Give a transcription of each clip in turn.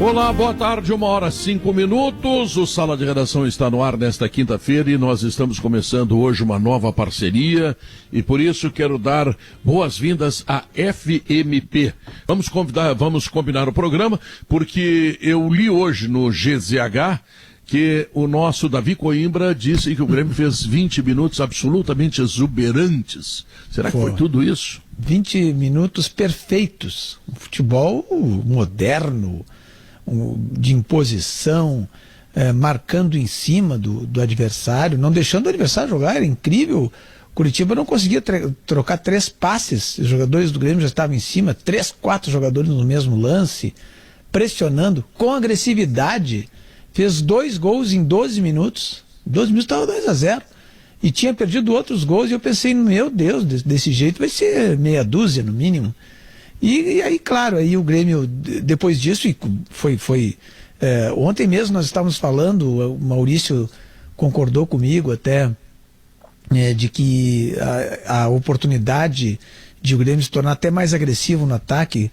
Olá, boa tarde, 1h05. O Sala de Redação está no ar nesta quinta-feira e nós estamos começando hoje uma nova parceria e por isso quero dar boas-vindas à FMP. Vamos combinar o programa porque eu li hoje no GZH que o nosso Davi Coimbra disse que o Grêmio fez 20 minutos absolutamente exuberantes. Será que foi tudo isso? 20 minutos perfeitos. Um futebol moderno, de imposição, marcando em cima do adversário, não deixando o adversário jogar. Era incrível. Curitiba não conseguia trocar 3 passes. Os jogadores do Grêmio já estavam em cima, 3, 4 jogadores no mesmo lance, pressionando com agressividade. Fez 2 gols em 12 minutos. 12 minutos estava 2-0. E tinha perdido outros gols e eu pensei, meu Deus, desse jeito vai ser meia dúzia no mínimo. E aí, claro, aí o Grêmio, depois disso, ontem mesmo nós estávamos falando, o Maurício concordou comigo até, de que a oportunidade de o Grêmio se tornar até mais agressivo no ataque,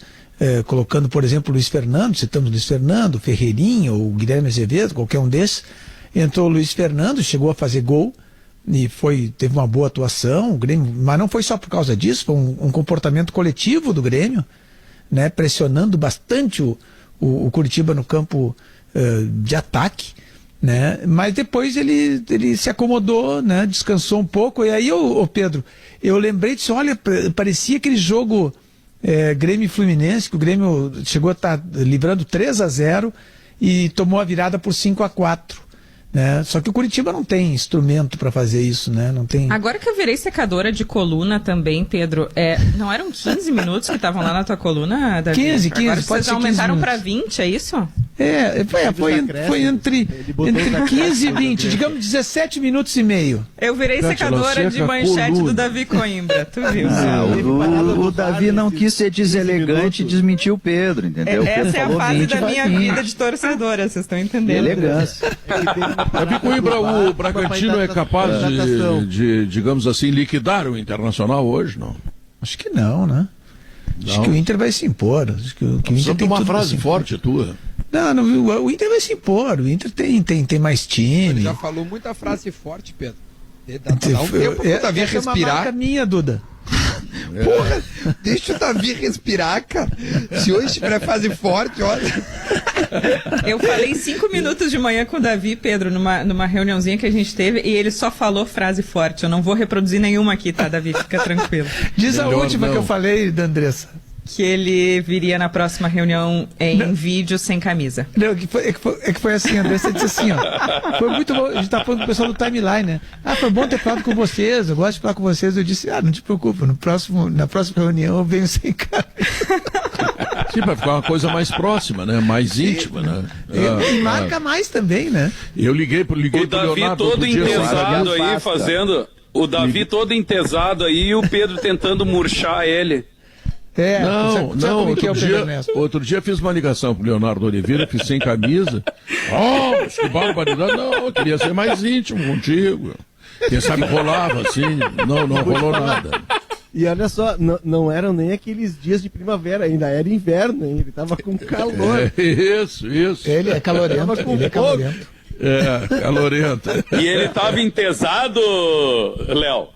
colocando, por exemplo, o Luiz Fernando, citamos o Luiz Fernando, Ferreirinha ou Guilherme Azevedo, qualquer um desses, entrou o Luiz Fernando, chegou a fazer gol, e teve uma boa atuação, o Grêmio, mas não foi só por causa disso, foi um comportamento coletivo do Grêmio, né, pressionando bastante o Curitiba no campo de ataque, né, mas depois ele se acomodou, né, descansou um pouco, e aí, Pedro, eu lembrei disso, olha, parecia aquele jogo Grêmio e Fluminense, que o Grêmio chegou a estar livrando 3-0 e tomou a virada por 5-4. Né? Só que o Curitiba não tem instrumento para fazer isso, né? Não tem... Agora que eu virei secadora de coluna também, Pedro, não eram 15 minutos que estavam lá na tua coluna, Davi? 15, Agora pode ser 15 aumentaram para minutos. 20, é isso? Foi entre 15 e 20, digamos 17 minutos e meio. Eu virei secadora de manchete do Davi Coimbra, tu viu? O Davi não quis ser deselegante e desmentiu o Pedro, entendeu? Essa é a fase da minha vida de torcedora, vocês estão entendendo? Elegância. Davi Coimbra, o Bragantino é capaz de, digamos assim, liquidar o Internacional hoje, não? Acho que não, né? Não. Acho que o Inter vai se impor. Acho que o Inter tem uma frase forte tua. Não, o Inter vai se impor. O Inter tem mais time. Ele já falou muita frase forte, Pedro. Dá um tempo pro Davi respirar. É uma marca minha, Duda. Porra, deixa o Davi respirar, cara. Se hoje tiver fase forte, olha. Eu falei 5 minutos de manhã com o Davi, Pedro, numa reuniãozinha que a gente teve, e ele só falou frase forte. Eu não vou reproduzir nenhuma aqui, tá, Davi? Fica tranquilo. Diz a última que eu falei, da Andressa. Que ele viria na próxima reunião em vídeo sem camisa. Não, é que foi assim, a Andressa disse assim, ó. Foi muito bom, a gente tá falando com o pessoal do Timeline, né? Foi bom ter falado com vocês, eu gosto de falar com vocês. Eu disse, não te preocupa, na próxima reunião eu venho sem camisa. Sim, vai ficar uma coisa mais próxima, né? Mais íntima, né? E marca mais também, né? Eu liguei pro o Davi Leonardo todo entesado aí, fazendo... O Davi todo entesado aí e o Pedro tentando murchar ele. Outro dia fiz uma ligação pro Leonardo Oliveira, fiz sem camisa. Que barbaridade. Não, eu queria ser mais íntimo contigo. Quem sabe rolava assim. Não rolou nada. E olha só, não eram nem aqueles dias de primavera, ainda era inverno, hein? Ele tava com calor. Isso. Ele é calorento. Calorento. E ele tava entesado, Léo?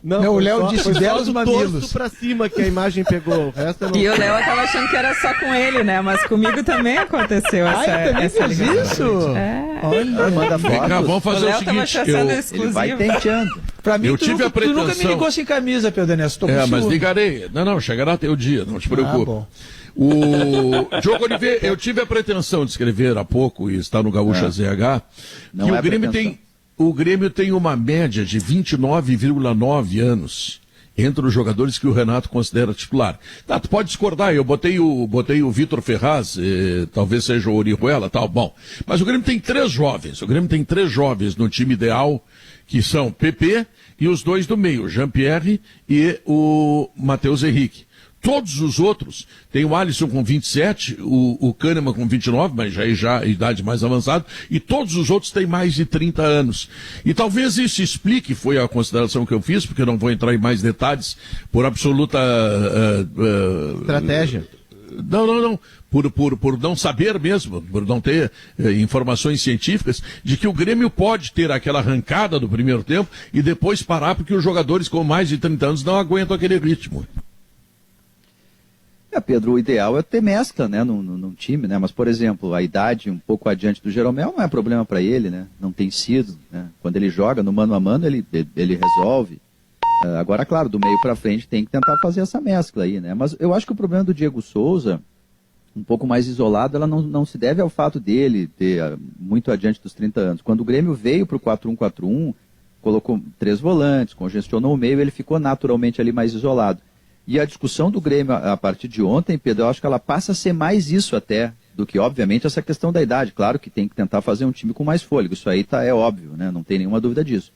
Não, o Léo disse belos mamilos. Pra cima que a imagem pegou. O resto não... E o Léo tava achando que era só com ele, né? Mas comigo também aconteceu essa ligação. Olha, manda foto. Vamos fazer o seguinte. Ele vai tenteando. Pra mim, tu nunca me ligou sem camisa, Pedro Ernesto. Mas ligarei. Não, chegará até o dia, não te preocupe. Bom. O Diogo Oliveira, eu tive a pretensão de escrever há pouco, e está no Gaúcha ZH, que o Grêmio tem uma média de 29,9 anos entre os jogadores que o Renato considera titular. Tá, tu pode discordar, eu botei o Vitor Ferraz, talvez seja o Orihuela, tal, bom. Mas o Grêmio tem 3 jovens, no time ideal, que são PP e os 2 do meio, o Jean-Pierre e o Matheus Henrique. Todos os outros, tem o Alisson com 27, o Kahneman com 29, mas já a idade mais avançada, e todos os outros têm mais de 30 anos. E talvez isso explique, foi a consideração que eu fiz, porque eu não vou entrar em mais detalhes, por absoluta... estratégia. Não. Por não saber mesmo, por não ter informações científicas, de que o Grêmio pode ter aquela arrancada do primeiro tempo e depois parar, porque os jogadores com mais de 30 anos não aguentam aquele ritmo. Pedro, o ideal é ter mescla, né, num time, né? Mas, por exemplo, a idade um pouco adiante do Jeromel não é problema para ele, né? Não tem sido, né? Quando ele joga no mano a mano, ele resolve. Agora, claro, do meio para frente tem que tentar fazer essa mescla aí, né? Mas eu acho que o problema do Diego Souza, um pouco mais isolado, ela não se deve ao fato dele ter muito adiante dos 30 anos. Quando o Grêmio veio para o 4-1-4-1, colocou 3 volantes, congestionou o meio, ele ficou naturalmente ali mais isolado. E a discussão do Grêmio a partir de ontem, Pedro, eu acho que ela passa a ser mais isso até, do que, obviamente, essa questão da idade. Claro que tem que tentar fazer um time com mais fôlego, isso aí é óbvio, né? Não tem nenhuma dúvida disso.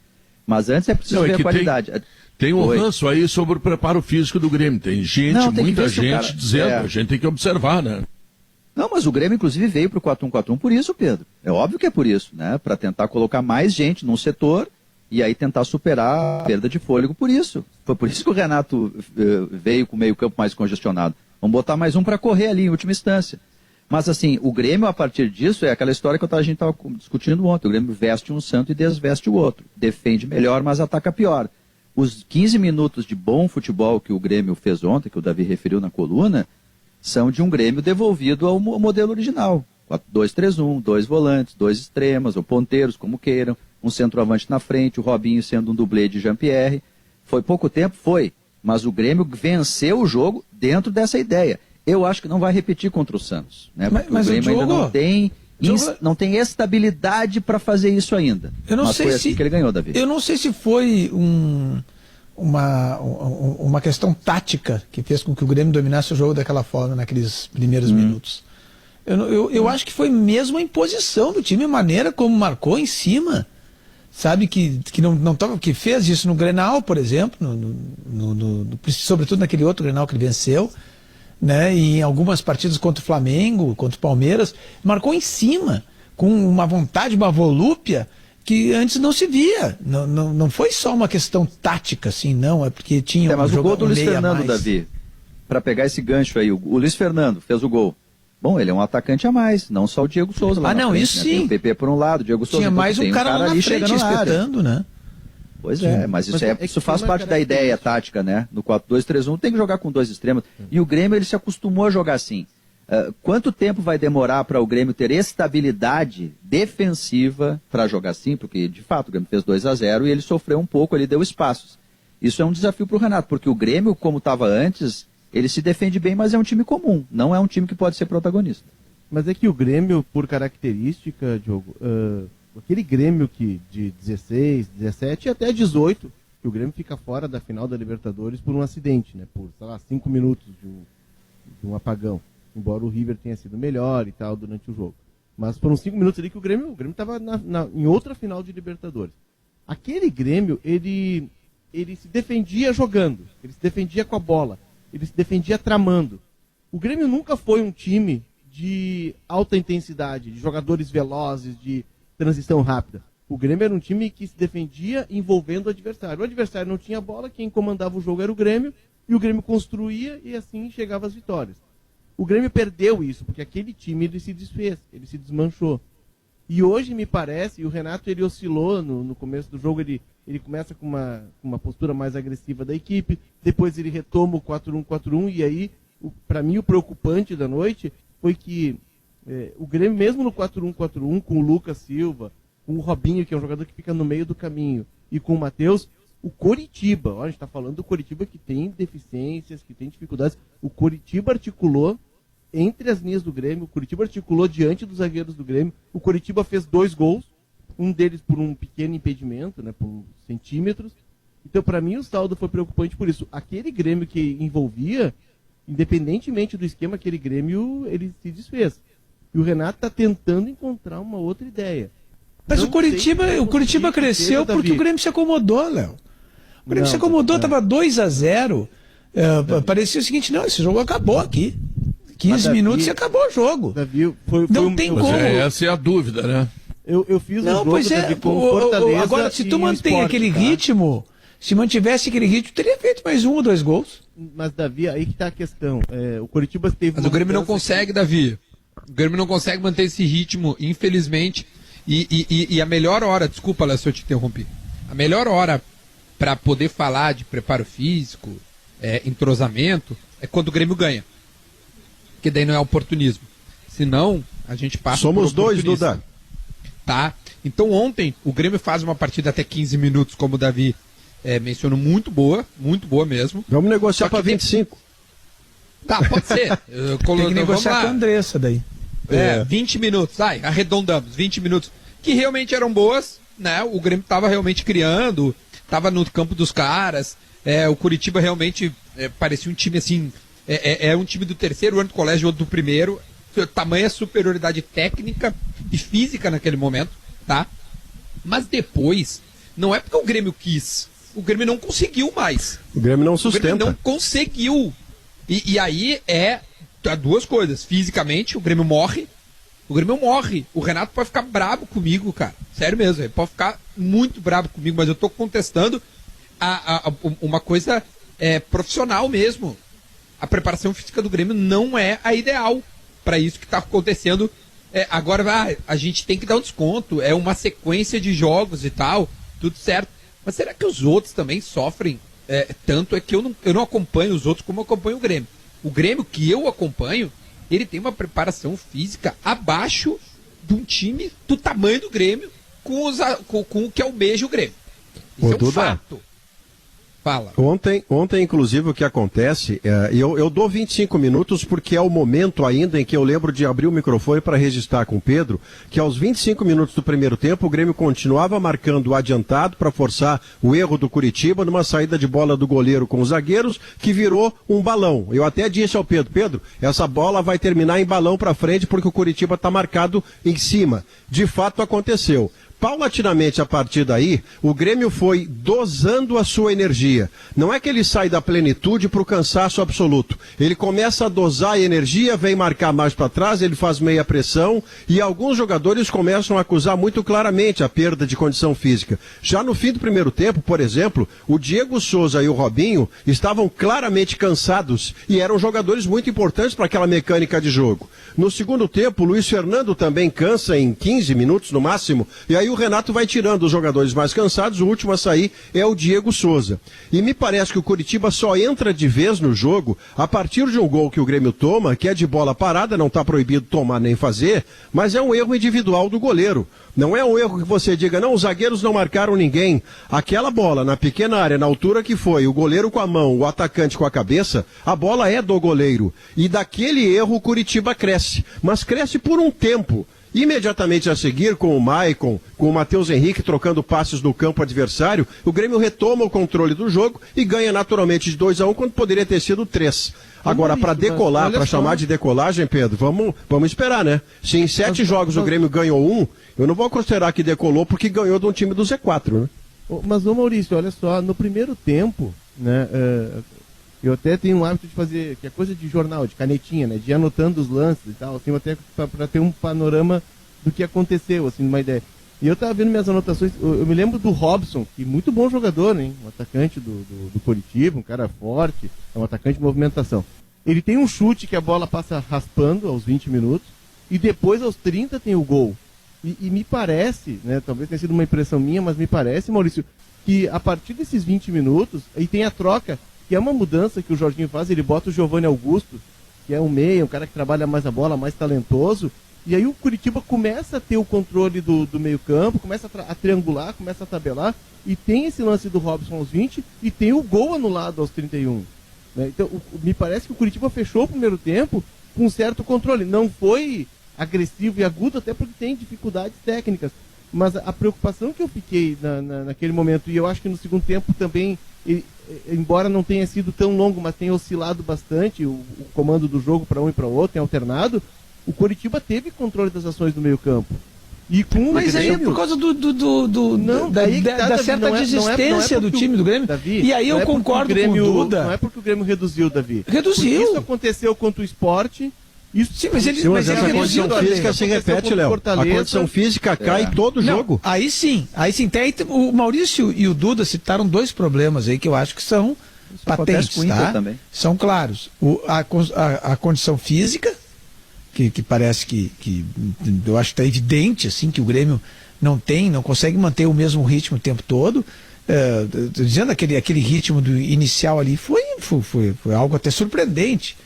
Mas antes é preciso ver a qualidade. Tem um ranço aí sobre o preparo físico do Grêmio. Tem gente, muita gente dizendo, a gente tem que observar, né? Não, mas o Grêmio, inclusive, veio para o 4-1-4-1 por isso, Pedro. É óbvio que é por isso, né? Para tentar colocar mais gente num setor e aí tentar superar a perda de fôlego por isso. Foi por isso que o Renato veio com o meio-campo mais congestionado. Vamos botar mais um para correr ali, em última instância. Mas, assim, o Grêmio, a partir disso, é aquela história que a gente estava discutindo ontem. O Grêmio veste um santo e desveste o outro. Defende melhor, mas ataca pior. Os 15 minutos de bom futebol que o Grêmio fez ontem, que o Davi referiu na coluna, são de um Grêmio devolvido ao modelo original. 4-2-3-1, 2 volantes, 2 extremas, ou ponteiros, como queiram, um centroavante na frente, o Robinho sendo um dublê de Jean-Pierre. Foi pouco tempo? Foi. Mas o Grêmio venceu o jogo dentro dessa ideia. Eu acho que não vai repetir contra o Santos, né? Porque mas o Grêmio ainda não tem estabilidade para fazer isso ainda. Eu não mas sei foi assim que ele ganhou, Davi. Eu não sei se foi uma questão tática que fez com que o Grêmio dominasse o jogo daquela forma naqueles primeiros minutos. Eu acho que foi mesmo a imposição do time, a maneira como marcou em cima. Sabe, que fez isso no Grenal, por exemplo, sobretudo naquele outro Grenal que ele venceu, né, e em algumas partidas contra o Flamengo, contra o Palmeiras, marcou em cima, com uma vontade, uma volúpia que antes não se via. Não foi só uma questão tática, assim, não, é porque tinha mas o gol do Luiz Fernando, Davi, para pegar esse gancho aí, o Luiz Fernando fez o gol. Bom, ele é um atacante a mais, não só o Diego Souza lá na frente, isso né? sim. Tem o PP por um lado, o Diego Souza... Tinha mais um cara lá na frente espetando, né? Pois é, mas isso faz parte da ideia tática, né? No 4-2-3-1 tem que jogar com 2 extremos. E o Grêmio, ele se acostumou a jogar assim. Quanto tempo vai demorar para o Grêmio ter estabilidade defensiva para jogar assim? Porque, de fato, o Grêmio fez 2-0 e ele sofreu um pouco, ele deu espaços. Isso é um desafio para o Renato, porque o Grêmio, como estava antes... Ele se defende bem, mas é um time comum. Não é um time que pode ser protagonista. Mas é que o Grêmio, por característica, Diogo, aquele Grêmio que de 16, 17 e até 18, que o Grêmio fica fora da final da Libertadores por um acidente, né? Por, 5 minutos de um apagão. Embora o River tenha sido melhor e tal durante o jogo. Mas foram 5 minutos ali que o Grêmio estava em outra final de Libertadores. Aquele Grêmio, ele se defendia jogando, ele se defendia com a bola. Ele se defendia tramando. O Grêmio nunca foi um time de alta intensidade, de jogadores velozes, de transição rápida. O Grêmio era um time que se defendia envolvendo o adversário. O adversário não tinha bola, quem comandava o jogo era o Grêmio, e o Grêmio construía e assim chegava às vitórias. O Grêmio perdeu isso, porque aquele time ele se desfez, ele se desmanchou. E hoje me parece, e o Renato ele oscilou no começo do jogo, ele começa com uma postura mais agressiva da equipe, depois ele retoma o 4-1-4-1, e aí, para mim, o preocupante da noite foi que o Grêmio, mesmo no 4-1-4-1, com o Lucas Silva, com o Robinho, que é um jogador que fica no meio do caminho, e com o Matheus, o Coritiba, a gente está falando do Coritiba que tem deficiências, que tem dificuldades, o Coritiba articulou entre as linhas do Grêmio, o Coritiba articulou diante dos zagueiros do Grêmio, o Coritiba fez 2 gols, um deles por um pequeno impedimento, né, por centímetros. Então, para mim, o saldo foi preocupante por isso. Aquele Grêmio que envolvia, independentemente do esquema, aquele Grêmio, ele se desfez. E o Renato está tentando encontrar uma outra ideia. Mas o Coritiba cresceu porque o Grêmio se acomodou, Léo. O Grêmio se acomodou, estava 2-0. Parecia o seguinte, não, esse jogo acabou aqui. 15 minutos e acabou o jogo. Davi, não tem como. Essa é a dúvida, né? Eu fiz um jogo pois é, com Fortaleza. Agora, se tu mantém aquele ritmo, Se mantivesse aquele ritmo, teria feito mais 1 ou 2 gols. Mas, Davi, aí que tá a questão. O Coritiba teve. Mas o Grêmio não consegue, Davi. O Grêmio não consegue manter esse ritmo, infelizmente. E a melhor hora, desculpa, Léo, se eu te interrompi. A melhor hora para poder falar de preparo físico, entrosamento, é quando o Grêmio ganha. Porque daí não é oportunismo. Senão, a gente passa Somos dois, Duda. Tá? Então ontem, o Grêmio faz uma partida até 15 minutos, como o Davi mencionou, muito boa mesmo. Vamos negociar para 25. Tá, pode ser. Tem que negociar com a Andressa daí. 20 minutos, arredondamos, 20 minutos, que realmente eram boas, né? O Grêmio estava realmente criando, estava no campo dos caras, o Curitiba realmente parecia um time assim, um time do terceiro ano do colégio, outro do primeiro, tamanha superioridade técnica e física naquele momento, tá? Mas depois, não é porque o Grêmio quis, o Grêmio não conseguiu mais. O Grêmio não sustenta. O Grêmio não conseguiu. E aí duas coisas. Fisicamente, o Grêmio morre. O Renato pode ficar brabo comigo, cara. Sério mesmo. Ele pode ficar muito brabo comigo, mas eu tô contestando uma coisa profissional mesmo. A preparação física do Grêmio não é a ideal para isso que tá acontecendo. Agora, a gente tem que dar um desconto. É uma sequência de jogos e tal. Tudo certo. Mas será que os outros também sofrem? Tanto é que eu não acompanho os outros como eu acompanho o Grêmio. O Grêmio que eu acompanho, ele tem uma preparação física abaixo de um time do tamanho do Grêmio com o que almeja o Grêmio. Isso é um fato. Fala. Ontem, inclusive, o que acontece, eu dou 25 minutos porque é o momento ainda em que eu lembro de abrir o microfone para registrar com o Pedro, que aos 25 minutos do primeiro tempo o Grêmio continuava marcando adiantado para forçar o erro do Curitiba numa saída de bola do goleiro com os zagueiros, que virou um balão. Eu até disse ao Pedro, essa bola vai terminar em balão para frente porque o Curitiba está marcado em cima. De fato aconteceu. Paulatinamente, a partir daí, o Grêmio foi dosando a sua energia. Não é que ele sai da plenitude para o cansaço absoluto. Ele começa a dosar a energia, vem marcar mais para trás, ele faz meia pressão e alguns jogadores começam a acusar muito claramente a perda de condição física. Já no fim do primeiro tempo, por exemplo, o Diego Souza e o Robinho estavam claramente cansados e eram jogadores muito importantes para aquela mecânica de jogo. No segundo tempo, o Luiz Fernando também cansa em 15 minutos no máximo, e aí o Renato vai tirando os jogadores mais cansados. O último a sair é o Diego Souza. E me parece que o Curitiba só entra de vez no jogo a partir de um gol que o Grêmio toma, que é de bola parada, não está proibido tomar nem fazer, mas é um erro individual do goleiro. Não é um erro que você diga, não, os zagueiros não marcaram ninguém. Aquela bola na pequena área, na altura que foi, o goleiro com a mão, o atacante com a cabeça, a bola é do goleiro. E daquele erro o Curitiba cresce, mas cresce por um tempo. Imediatamente a seguir, com o Maicon, com o Matheus Henrique trocando passes no campo adversário, o Grêmio retoma o controle do jogo e ganha naturalmente de 2-1, quando poderia ter sido 3. Agora, para decolar, para chamar de decolagem, Pedro, vamos esperar, né? Se em 7 jogos o Grêmio ganhou 1, eu não vou considerar que decolou porque ganhou de um time do Z4, né? Mas, Maurício, olha só, no primeiro tempo, né, eu até tenho um hábito de fazer, que é coisa de jornal, de canetinha, né, de ir anotando os lances e tal, assim, até para ter um panorama do que aconteceu, assim, uma ideia. E eu tava vendo minhas anotações, eu me lembro do Robson, que muito bom jogador, hein, um atacante do Coritiba, um cara forte, é um atacante de movimentação. Ele tem um chute que a bola passa raspando aos 20 minutos, e depois aos 30 tem o gol. E me parece, né, talvez tenha sido uma impressão minha, mas me parece, Maurício, que a partir desses 20 minutos, aí tem a troca, que é uma mudança que o Jorginho faz, ele bota o Giovanni Augusto, que é um meia, um cara que trabalha mais a bola, mais talentoso, e aí o Curitiba começa a ter o controle do meio campo, começa a triangular, começa a tabelar, e tem esse lance do Robson aos 20, e tem o gol anulado aos 31. Né? Então, me parece que o Curitiba fechou o primeiro tempo com um certo controle. Não foi agressivo e agudo, até porque tem dificuldades técnicas. Mas a preocupação que eu fiquei naquele momento, e eu acho que no segundo tempo também, embora não tenha sido tão longo, mas tenha oscilado bastante o comando do jogo para um e para o outro, tem alternado, o Coritiba teve controle das ações do meio campo. E com mas aí é por causa da certa desistência do time do Grêmio. Davi, e aí eu concordo com o Duda. Não é porque o Grêmio reduziu, Davi. Reduziu. Porque isso aconteceu contra o Sport, Isso, sim, mas ele, mas essa condição física se repete, Léo. A condição física cai todo jogo. Aí sim. O Maurício e o Duda citaram 2 problemas aí que eu acho que são patentes, tá? Também. São claros. A condição física, que parece que eu acho que está evidente assim, que o Grêmio não consegue manter o mesmo ritmo o tempo todo. Dizendo aquele ritmo do inicial ali foi algo até surpreendente.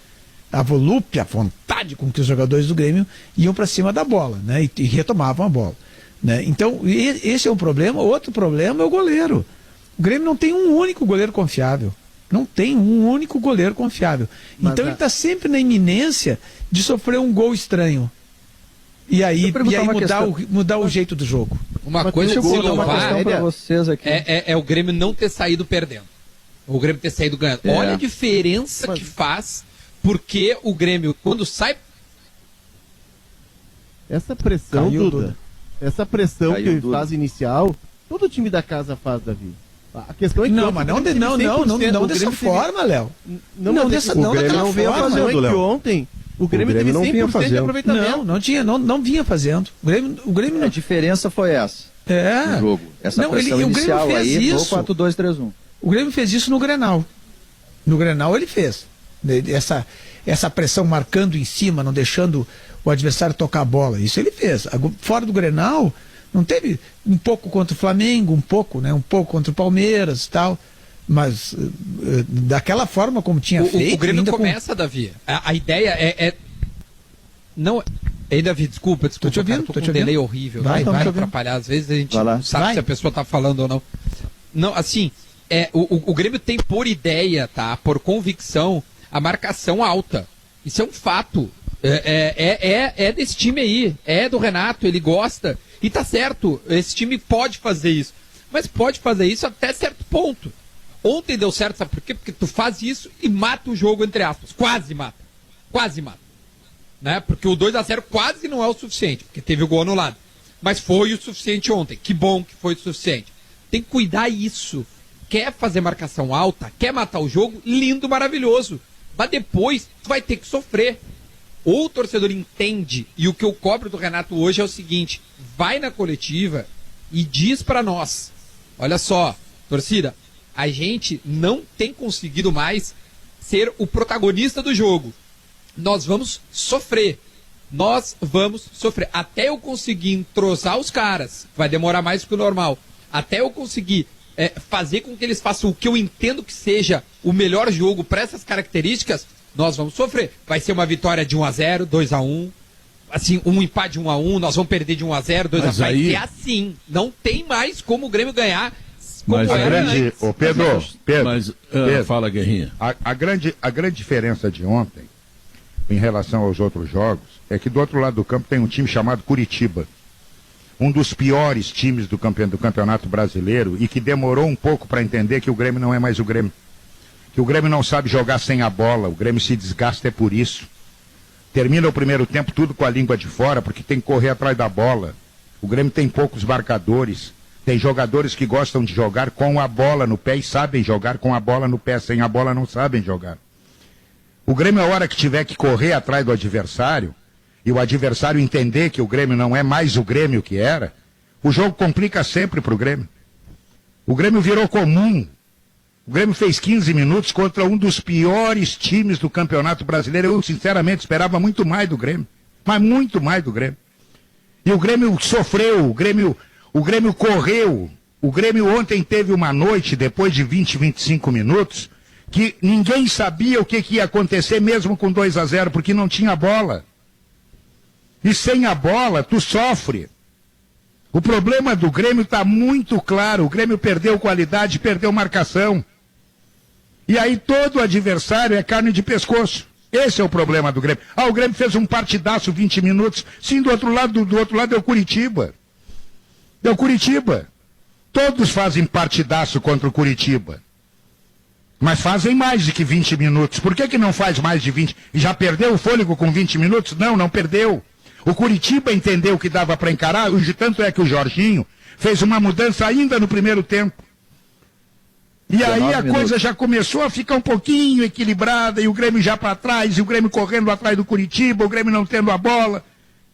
A volúpia, a vontade com que os jogadores do Grêmio iam para cima da bola, né? E retomavam a bola, né? Então, esse é um problema. Outro problema é o goleiro. O Grêmio não tem um único goleiro confiável. Não tem um único goleiro confiável. Então ele está sempre na iminência de sofrer um gol estranho. E aí mudar o jeito do jogo. Uma coisa que eu vou louvar para vocês aqui. É o Grêmio não ter saído perdendo. O Grêmio ter saído ganhando. Olha a diferença que faz, porque o Grêmio, quando sai... Essa pressão, Duda, essa pressão que ele faz inicial, todo time da casa faz, Davi. A questão é que não dessa forma, Léo. Não dessa forma. O Grêmio não vinha fazendo, Léo. Ontem o Grêmio teve 100% de aproveitamento. Não vinha fazendo. O Grêmio não... A diferença foi essa. No jogo. Essa pressão inicial aí foi 4-2-3-1. O Grêmio fez isso no Grenal. No Grenal ele fez. Essa pressão marcando em cima, não deixando o adversário tocar a bola. Isso ele fez. Fora do Grenal, não teve um pouco contra o Flamengo, um pouco contra o Palmeiras e tal. Mas daquela forma como tinha feito... O Grêmio começa, Davi. A ideia não... Ei, Davi, desculpa. Tô te ouvindo, tô com um delay horrível. Vai atrapalhar. Às vezes a gente não sabe se a pessoa tá falando ou não. Não, assim, o Grêmio tem por ideia, tá? Por convicção, a marcação alta. Isso é um fato. É desse time aí. É do Renato, ele gosta. E tá certo, esse time pode fazer isso. Mas pode fazer isso até certo ponto. Ontem deu certo, sabe por quê? Porque tu faz isso e mata o jogo, entre aspas. Quase mata. Né? Porque o 2-0 quase não é o suficiente, porque teve o gol anulado. Mas foi o suficiente ontem. Que bom que foi o suficiente. Tem que cuidar isso. Quer fazer marcação alta, quer matar o jogo, lindo, maravilhoso. Mas depois tu vai ter que sofrer. Ou o torcedor entende, e o que eu cobro do Renato hoje é o seguinte: vai na coletiva e diz pra nós, olha só, torcida, a gente não tem conseguido mais ser o protagonista do jogo. Nós vamos sofrer. Até eu conseguir entrosar os caras, vai demorar mais do que o normal. Até eu conseguir fazer com que eles façam o que eu entendo que seja o melhor jogo para essas características, nós vamos sofrer. Vai ser uma vitória de 1-0, 2-1, assim, um empate de 1-1, nós vamos perder de 1-0, 2-1. Vai ser assim. Não tem mais como o Grêmio ganhar. Mas a grande... Ô, Pedro, fala, Guerrinha. A grande diferença de ontem, em relação aos outros jogos, é que do outro lado do campo tem um time chamado Curitiba. Um dos piores times do Campeonato Brasileiro e que demorou um pouco para entender que o Grêmio não é mais o Grêmio. Que o Grêmio não sabe jogar sem a bola, o Grêmio se desgasta por isso. Termina o primeiro tempo tudo com a língua de fora, porque tem que correr atrás da bola. O Grêmio tem poucos marcadores. Tem jogadores que gostam de jogar com a bola no pé e sabem jogar com a bola no pé. Sem a bola não sabem jogar. O Grêmio, a hora que tiver que correr atrás do adversário, e o adversário entender que o Grêmio não é mais o Grêmio que era, o jogo complica sempre para o Grêmio. O Grêmio virou comum. O Grêmio fez 15 minutos contra um dos piores times do Campeonato Brasileiro. Eu, sinceramente, esperava muito mais do Grêmio. Mas muito mais do Grêmio. E o Grêmio sofreu, o Grêmio correu. O Grêmio ontem teve uma noite, depois de 20, 25 minutos, que ninguém sabia o que ia acontecer mesmo com 2-0, porque não tinha bola. E sem a bola, tu sofre. O problema do Grêmio está muito claro. O Grêmio perdeu qualidade, perdeu marcação. E aí todo adversário é carne de pescoço. Esse é o problema do Grêmio. O Grêmio fez um partidaço 20 minutos. Sim, do outro lado é o Curitiba. É o Curitiba. Todos fazem partidaço contra o Curitiba. Mas fazem mais de que 20 minutos. Por que não faz mais de 20? Já perdeu o fôlego com 20 minutos? Não perdeu. O Curitiba entendeu que dava para encarar, tanto é que o Jorginho fez uma mudança ainda no primeiro tempo. E aí a coisa já começou a ficar um pouquinho equilibrada, e o Grêmio já para trás, e o Grêmio correndo atrás do Curitiba, o Grêmio não tendo a bola.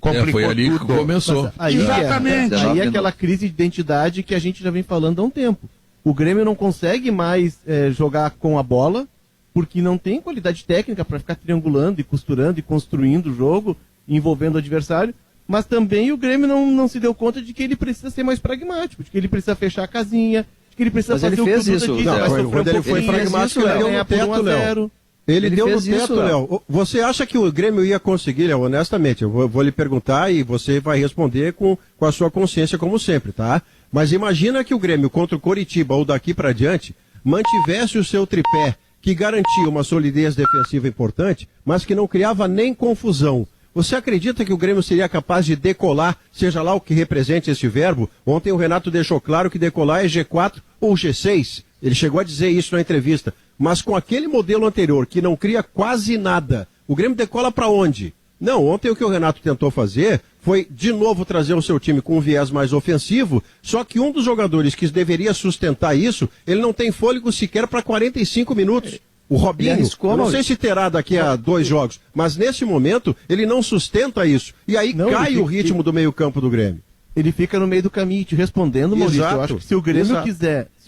Complicou foi ali tudo. que começou. Aí Exatamente. Aí é aquela crise de identidade que a gente já vem falando há um tempo. O Grêmio não consegue mais jogar com a bola, porque não tem qualidade técnica para ficar triangulando e costurando e construindo o jogo, envolvendo o adversário. Mas também o Grêmio não se deu conta de que ele precisa ser mais pragmático, de que ele precisa fechar a casinha, de que ele precisa mas fazer ele o que fez o Duda isso, disse, Léo. vai sofrer Quando ele foi pragmático, ele deu no teto, Léo. Ele deu no teto, Léo. Você acha que o Grêmio ia conseguir, Léo, honestamente? Eu vou lhe perguntar e você vai responder com a sua consciência, como sempre, tá? Mas imagina que o Grêmio contra o Coritiba ou daqui para diante mantivesse o seu tripé, que garantia uma solidez defensiva importante, mas que não criava nem confusão. Você acredita que o Grêmio seria capaz de decolar, seja lá o que represente esse verbo? Ontem o Renato deixou claro que decolar é G4 ou G6. Ele chegou a dizer isso na entrevista. Mas com aquele modelo anterior, que não cria quase nada, o Grêmio decola para onde? Não, ontem o que o Renato tentou fazer foi, de novo, trazer o seu time com um viés mais ofensivo, só que um dos jogadores que deveria sustentar isso, ele não tem fôlego sequer para 45 minutos. O Robinho, eu não sei se terá daqui a 2 jogos, mas nesse momento ele não sustenta isso. E aí cai o ritmo do meio-campo do Grêmio. Ele fica no meio do caminho te respondendo, Maurício. Eu acho que se o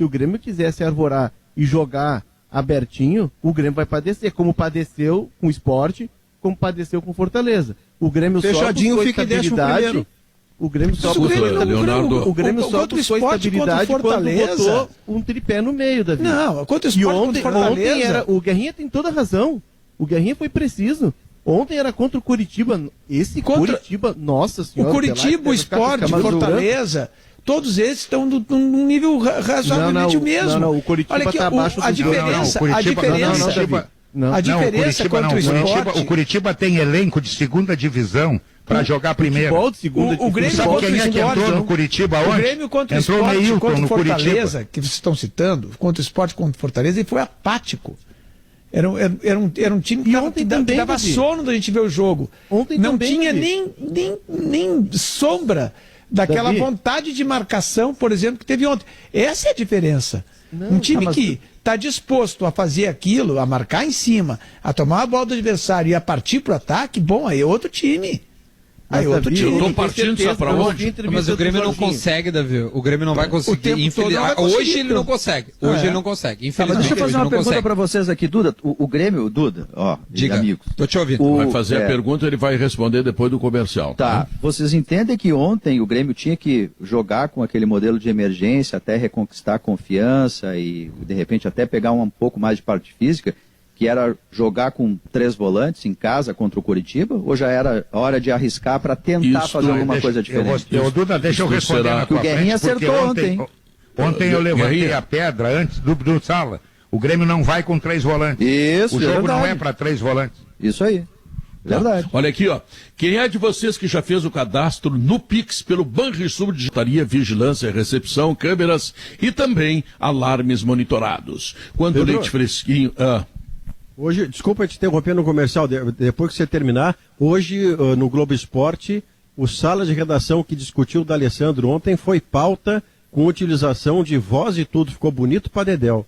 Grêmio quiser se arvorar e jogar abertinho, o Grêmio vai padecer, como padeceu com o Sport, como padeceu com Fortaleza. O Grêmio fechadinho só fica em 11º. O Grêmio só buscou estabilidade quando botou um tripé no meio, Davi. Não, quanto o Sport contra Fortaleza... o Guerrinha tem toda a razão. O Guerrinha foi preciso. Ontem era contra o Curitiba. Curitiba, nossa senhora. O Curitiba, o Sport, Fortaleza... Todos esses estão num nível razoavelmente o mesmo. Não, o Curitiba está abaixo do... A diferença contra o Sport... O Curitiba tem elenco de segunda divisão para jogar primeiro. O Grêmio sabe contra quem o é que entrou no Curitiba ontem? O Grêmio contra o Sport, contra o Fortaleza, que vocês estão citando, contra o Sport, contra o Fortaleza, ele foi apático. Era um time que dava sono da gente ver o jogo. Ontem não tinha nem sombra daquela vontade de marcação, por exemplo, que teve ontem. Essa é a diferença. Um time que está disposto a fazer aquilo, a marcar em cima, a tomar a bola do adversário e a partir para o ataque, bom, aí é outro time. Aí outro time. Estão partindo só para onde? Mas o Grêmio não consegue, Davi. O Grêmio não vai conseguir. Hoje ele não consegue. Hoje ele não consegue. Infelizmente, deixa eu fazer uma pergunta para vocês aqui, Duda. O Grêmio, Duda, diga, amigos. Tô te ouvindo. Vai fazer a pergunta, ele vai responder depois do comercial. Tá. Vocês entendem que ontem o Grêmio tinha que jogar com aquele modelo de emergência até reconquistar a confiança e, de repente, até pegar um pouco mais de parte física, que era jogar com 3 volantes em casa contra o Curitiba, ou já era hora de arriscar para tentar fazer alguma coisa diferente? Duda, deixa eu responder na tua frente. O Guerrinha acertou ontem. Ontem eu levantei a pedra antes do Sala. O Grêmio não vai com 3 volantes. Isso, o jogo não é para 3 volantes. Isso aí. Verdade. Olha aqui, ó. Quem é de vocês que já fez o cadastro no Pix pelo Banrisul Digitaria, vigilância, recepção, câmeras e também alarmes monitorados? Quando o leite fresquinho... Hoje, desculpa te interromper no comercial, depois que você terminar, hoje no Globo Esporte, o sala de redação que discutiu o D'Alessandro ontem foi pauta com utilização de voz e tudo, ficou bonito para Dedéu.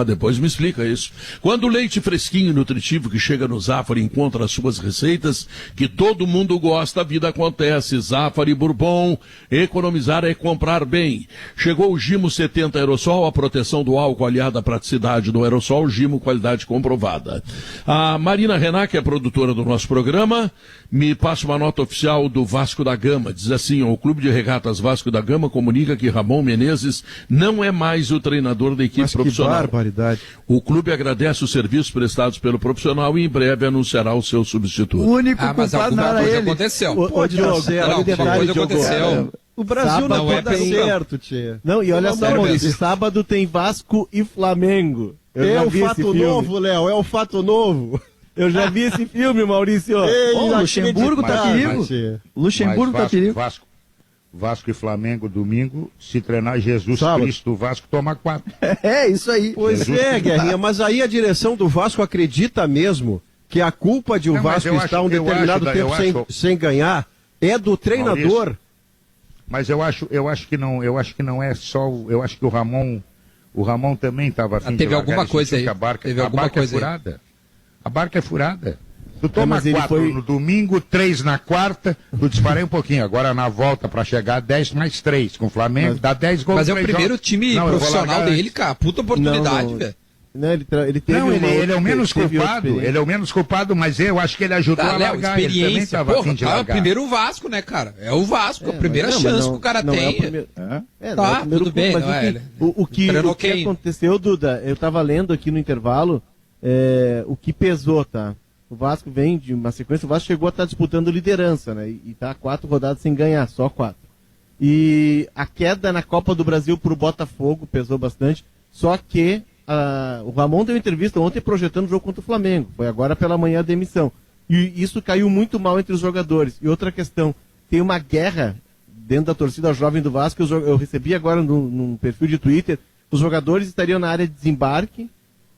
Depois me explica isso. Quando o leite fresquinho e nutritivo que chega no Zafari encontra as suas receitas, que todo mundo gosta, a vida acontece. Zafari Bourbon, economizar é comprar bem. Chegou o Gimo 70 Aerosol, a proteção do álcool aliada à praticidade do aerosol, Gimo, qualidade comprovada. A Marina Renan, que é produtora do nosso programa, me passa uma nota oficial do Vasco da Gama. Diz assim, o Clube de Regatas Vasco da Gama comunica que Ramon Menezes não é mais o treinador da equipe profissional. Barbaridade. O clube agradece os serviços prestados pelo profissional e em breve anunciará o seu substituto. O único culpado não era ele. Aconteceu. Uma coisa aconteceu. O Brasil sábado não pode dar certo, tia. Não, e olha só, Maurício, sábado tem Vasco e Flamengo. É o fato novo, Léo, é o fato novo. Eu já vi esse filme, Maurício. O Luxemburgo tá perigo. Luxemburgo tá perigo. Vasco e Flamengo domingo, se treinar Jesus Cristo, o Vasco toma 4. É, isso aí. Pois Jesus Guerrinha, mas aí a direção do Vasco acredita mesmo que a culpa de o Vasco estar um determinado tempo sem ganhar é do treinador. Maurício, mas eu acho que não é só, eu acho que o O Ramon também estava afim teve alguma coisa aí. A barca coisa é furada. A barca é furada. Tu toma 4 foi... no domingo, 3 na quarta, tu disparei um pouquinho. Agora na volta pra chegar 10 mais 3 com o Flamengo, dá 10 gols. Mas é o primeiro time profissional dele, cara. Puta oportunidade, velho. Não, ele teve ele é o menos culpado. Ele é o menos culpado, mas eu acho que ele ajudou a largar. Experiência. Ele também estava afim de primeiro o Vasco, né, cara? É o Vasco, a primeira chance que o cara tem. Tá, tudo bem. O que aconteceu, Duda, eu tava lendo aqui no intervalo, o que pesou, tá? O Vasco vem de uma sequência, o Vasco chegou a estar disputando liderança, né? E tá 4 rodadas sem ganhar, só 4. E a queda na Copa do Brasil pro Botafogo pesou bastante, só que o Ramon deu entrevista ontem projetando o jogo contra o Flamengo. Foi agora pela manhã a demissão. E isso caiu muito mal entre os jogadores. E outra questão, tem uma guerra dentro da torcida jovem do Vasco. Eu recebi agora num perfil de Twitter, os jogadores estariam na área de desembarque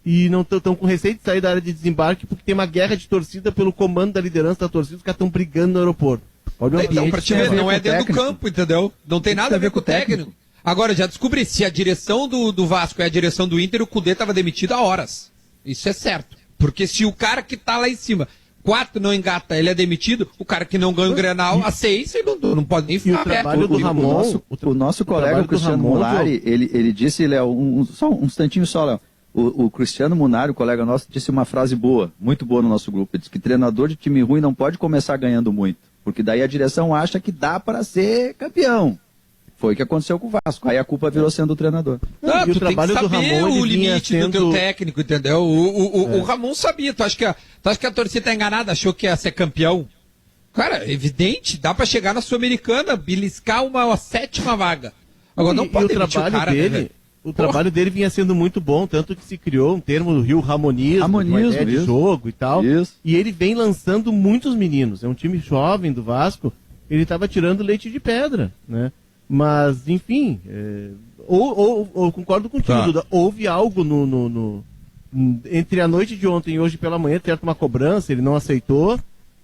e não estão com receio de sair da área de desembarque porque tem uma guerra de torcida pelo comando da liderança da torcida, os caras estão brigando no aeroporto. Olha o então, pra te ver, não é dentro do campo, entendeu? Não tem nada a ver com o técnico. Agora, já descobri, se a direção do Vasco é a direção do Inter, o Cudê estava demitido há horas. Isso é certo. Porque se o cara que tá lá em cima, 4 não engata, ele é demitido, o cara que não ganha o Grenal, a 6, ele não pode nem ficar perto. O nosso colega, o Cristiano Munari, ele disse, Léo, só um instantinho só, Léo. O Cristiano Munari, o colega nosso, disse uma frase boa, muito boa no nosso grupo. Ele disse que treinador de time ruim não pode começar ganhando muito, porque daí a direção acha que dá para ser campeão. Foi o que aconteceu com o Vasco. Aí a culpa virou sendo o treinador. Não, tu tem que saber o limite do teu técnico, entendeu? O Ramon sabia. Tu acha que a torcida tá enganada, achou que ia ser campeão? Cara, é evidente, dá pra chegar na Sul-Americana, beliscar uma 7ª vaga. Agora não pode demitir o cara, né? O trabalho dele vinha sendo muito bom, tanto que se criou um termo do Rio Ramonismo, uma ideia de jogo e tal. Isso. E ele vem lançando muitos meninos. É um time jovem do Vasco, ele estava tirando leite de pedra, né? Mas, enfim, ou concordo contigo, Duda, houve algo entre a noite de ontem e hoje pela manhã, certo, uma cobrança, ele não aceitou,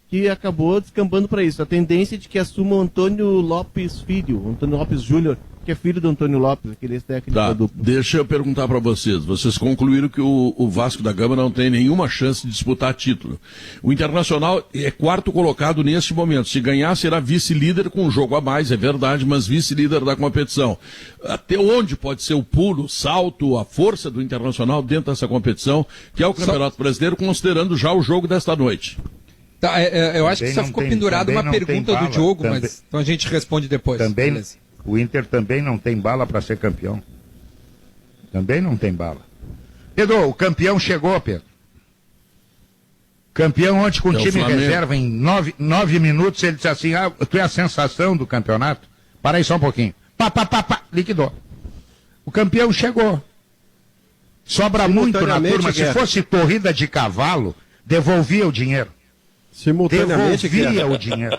que acabou descambando para isso. A tendência é de que assuma o Antônio Lopes Filho, Antônio Lopes Júnior, que é filho do Antônio Lopes, aquele ex-técnico da dupla. Deixa eu perguntar para vocês. Vocês concluíram que o Vasco da Gama não tem nenhuma chance de disputar título. O Internacional é 4º colocado neste momento. Se ganhar, será vice-líder com um jogo a mais, é verdade, mas vice-líder da competição. Até onde pode ser o pulo, o salto, a força do Internacional dentro dessa competição, que é o Campeonato Brasileiro, considerando já o jogo desta noite? Tá, eu acho que só ficou pendurada uma pergunta do Diogo, também, mas então a gente responde depois. Também, o Inter também não tem bala para ser campeão. Também não tem bala. Pedro, o campeão chegou, Pedro. Campeão ontem com o time reserva em 9 minutos, ele disse assim, tu é a sensação do campeonato? Para aí só um pouquinho. Liquidou. O campeão chegou. Sobra muito na turma. Se fosse corrida de cavalo, devolvia o dinheiro. Simultaneamente, devolvia o dinheiro.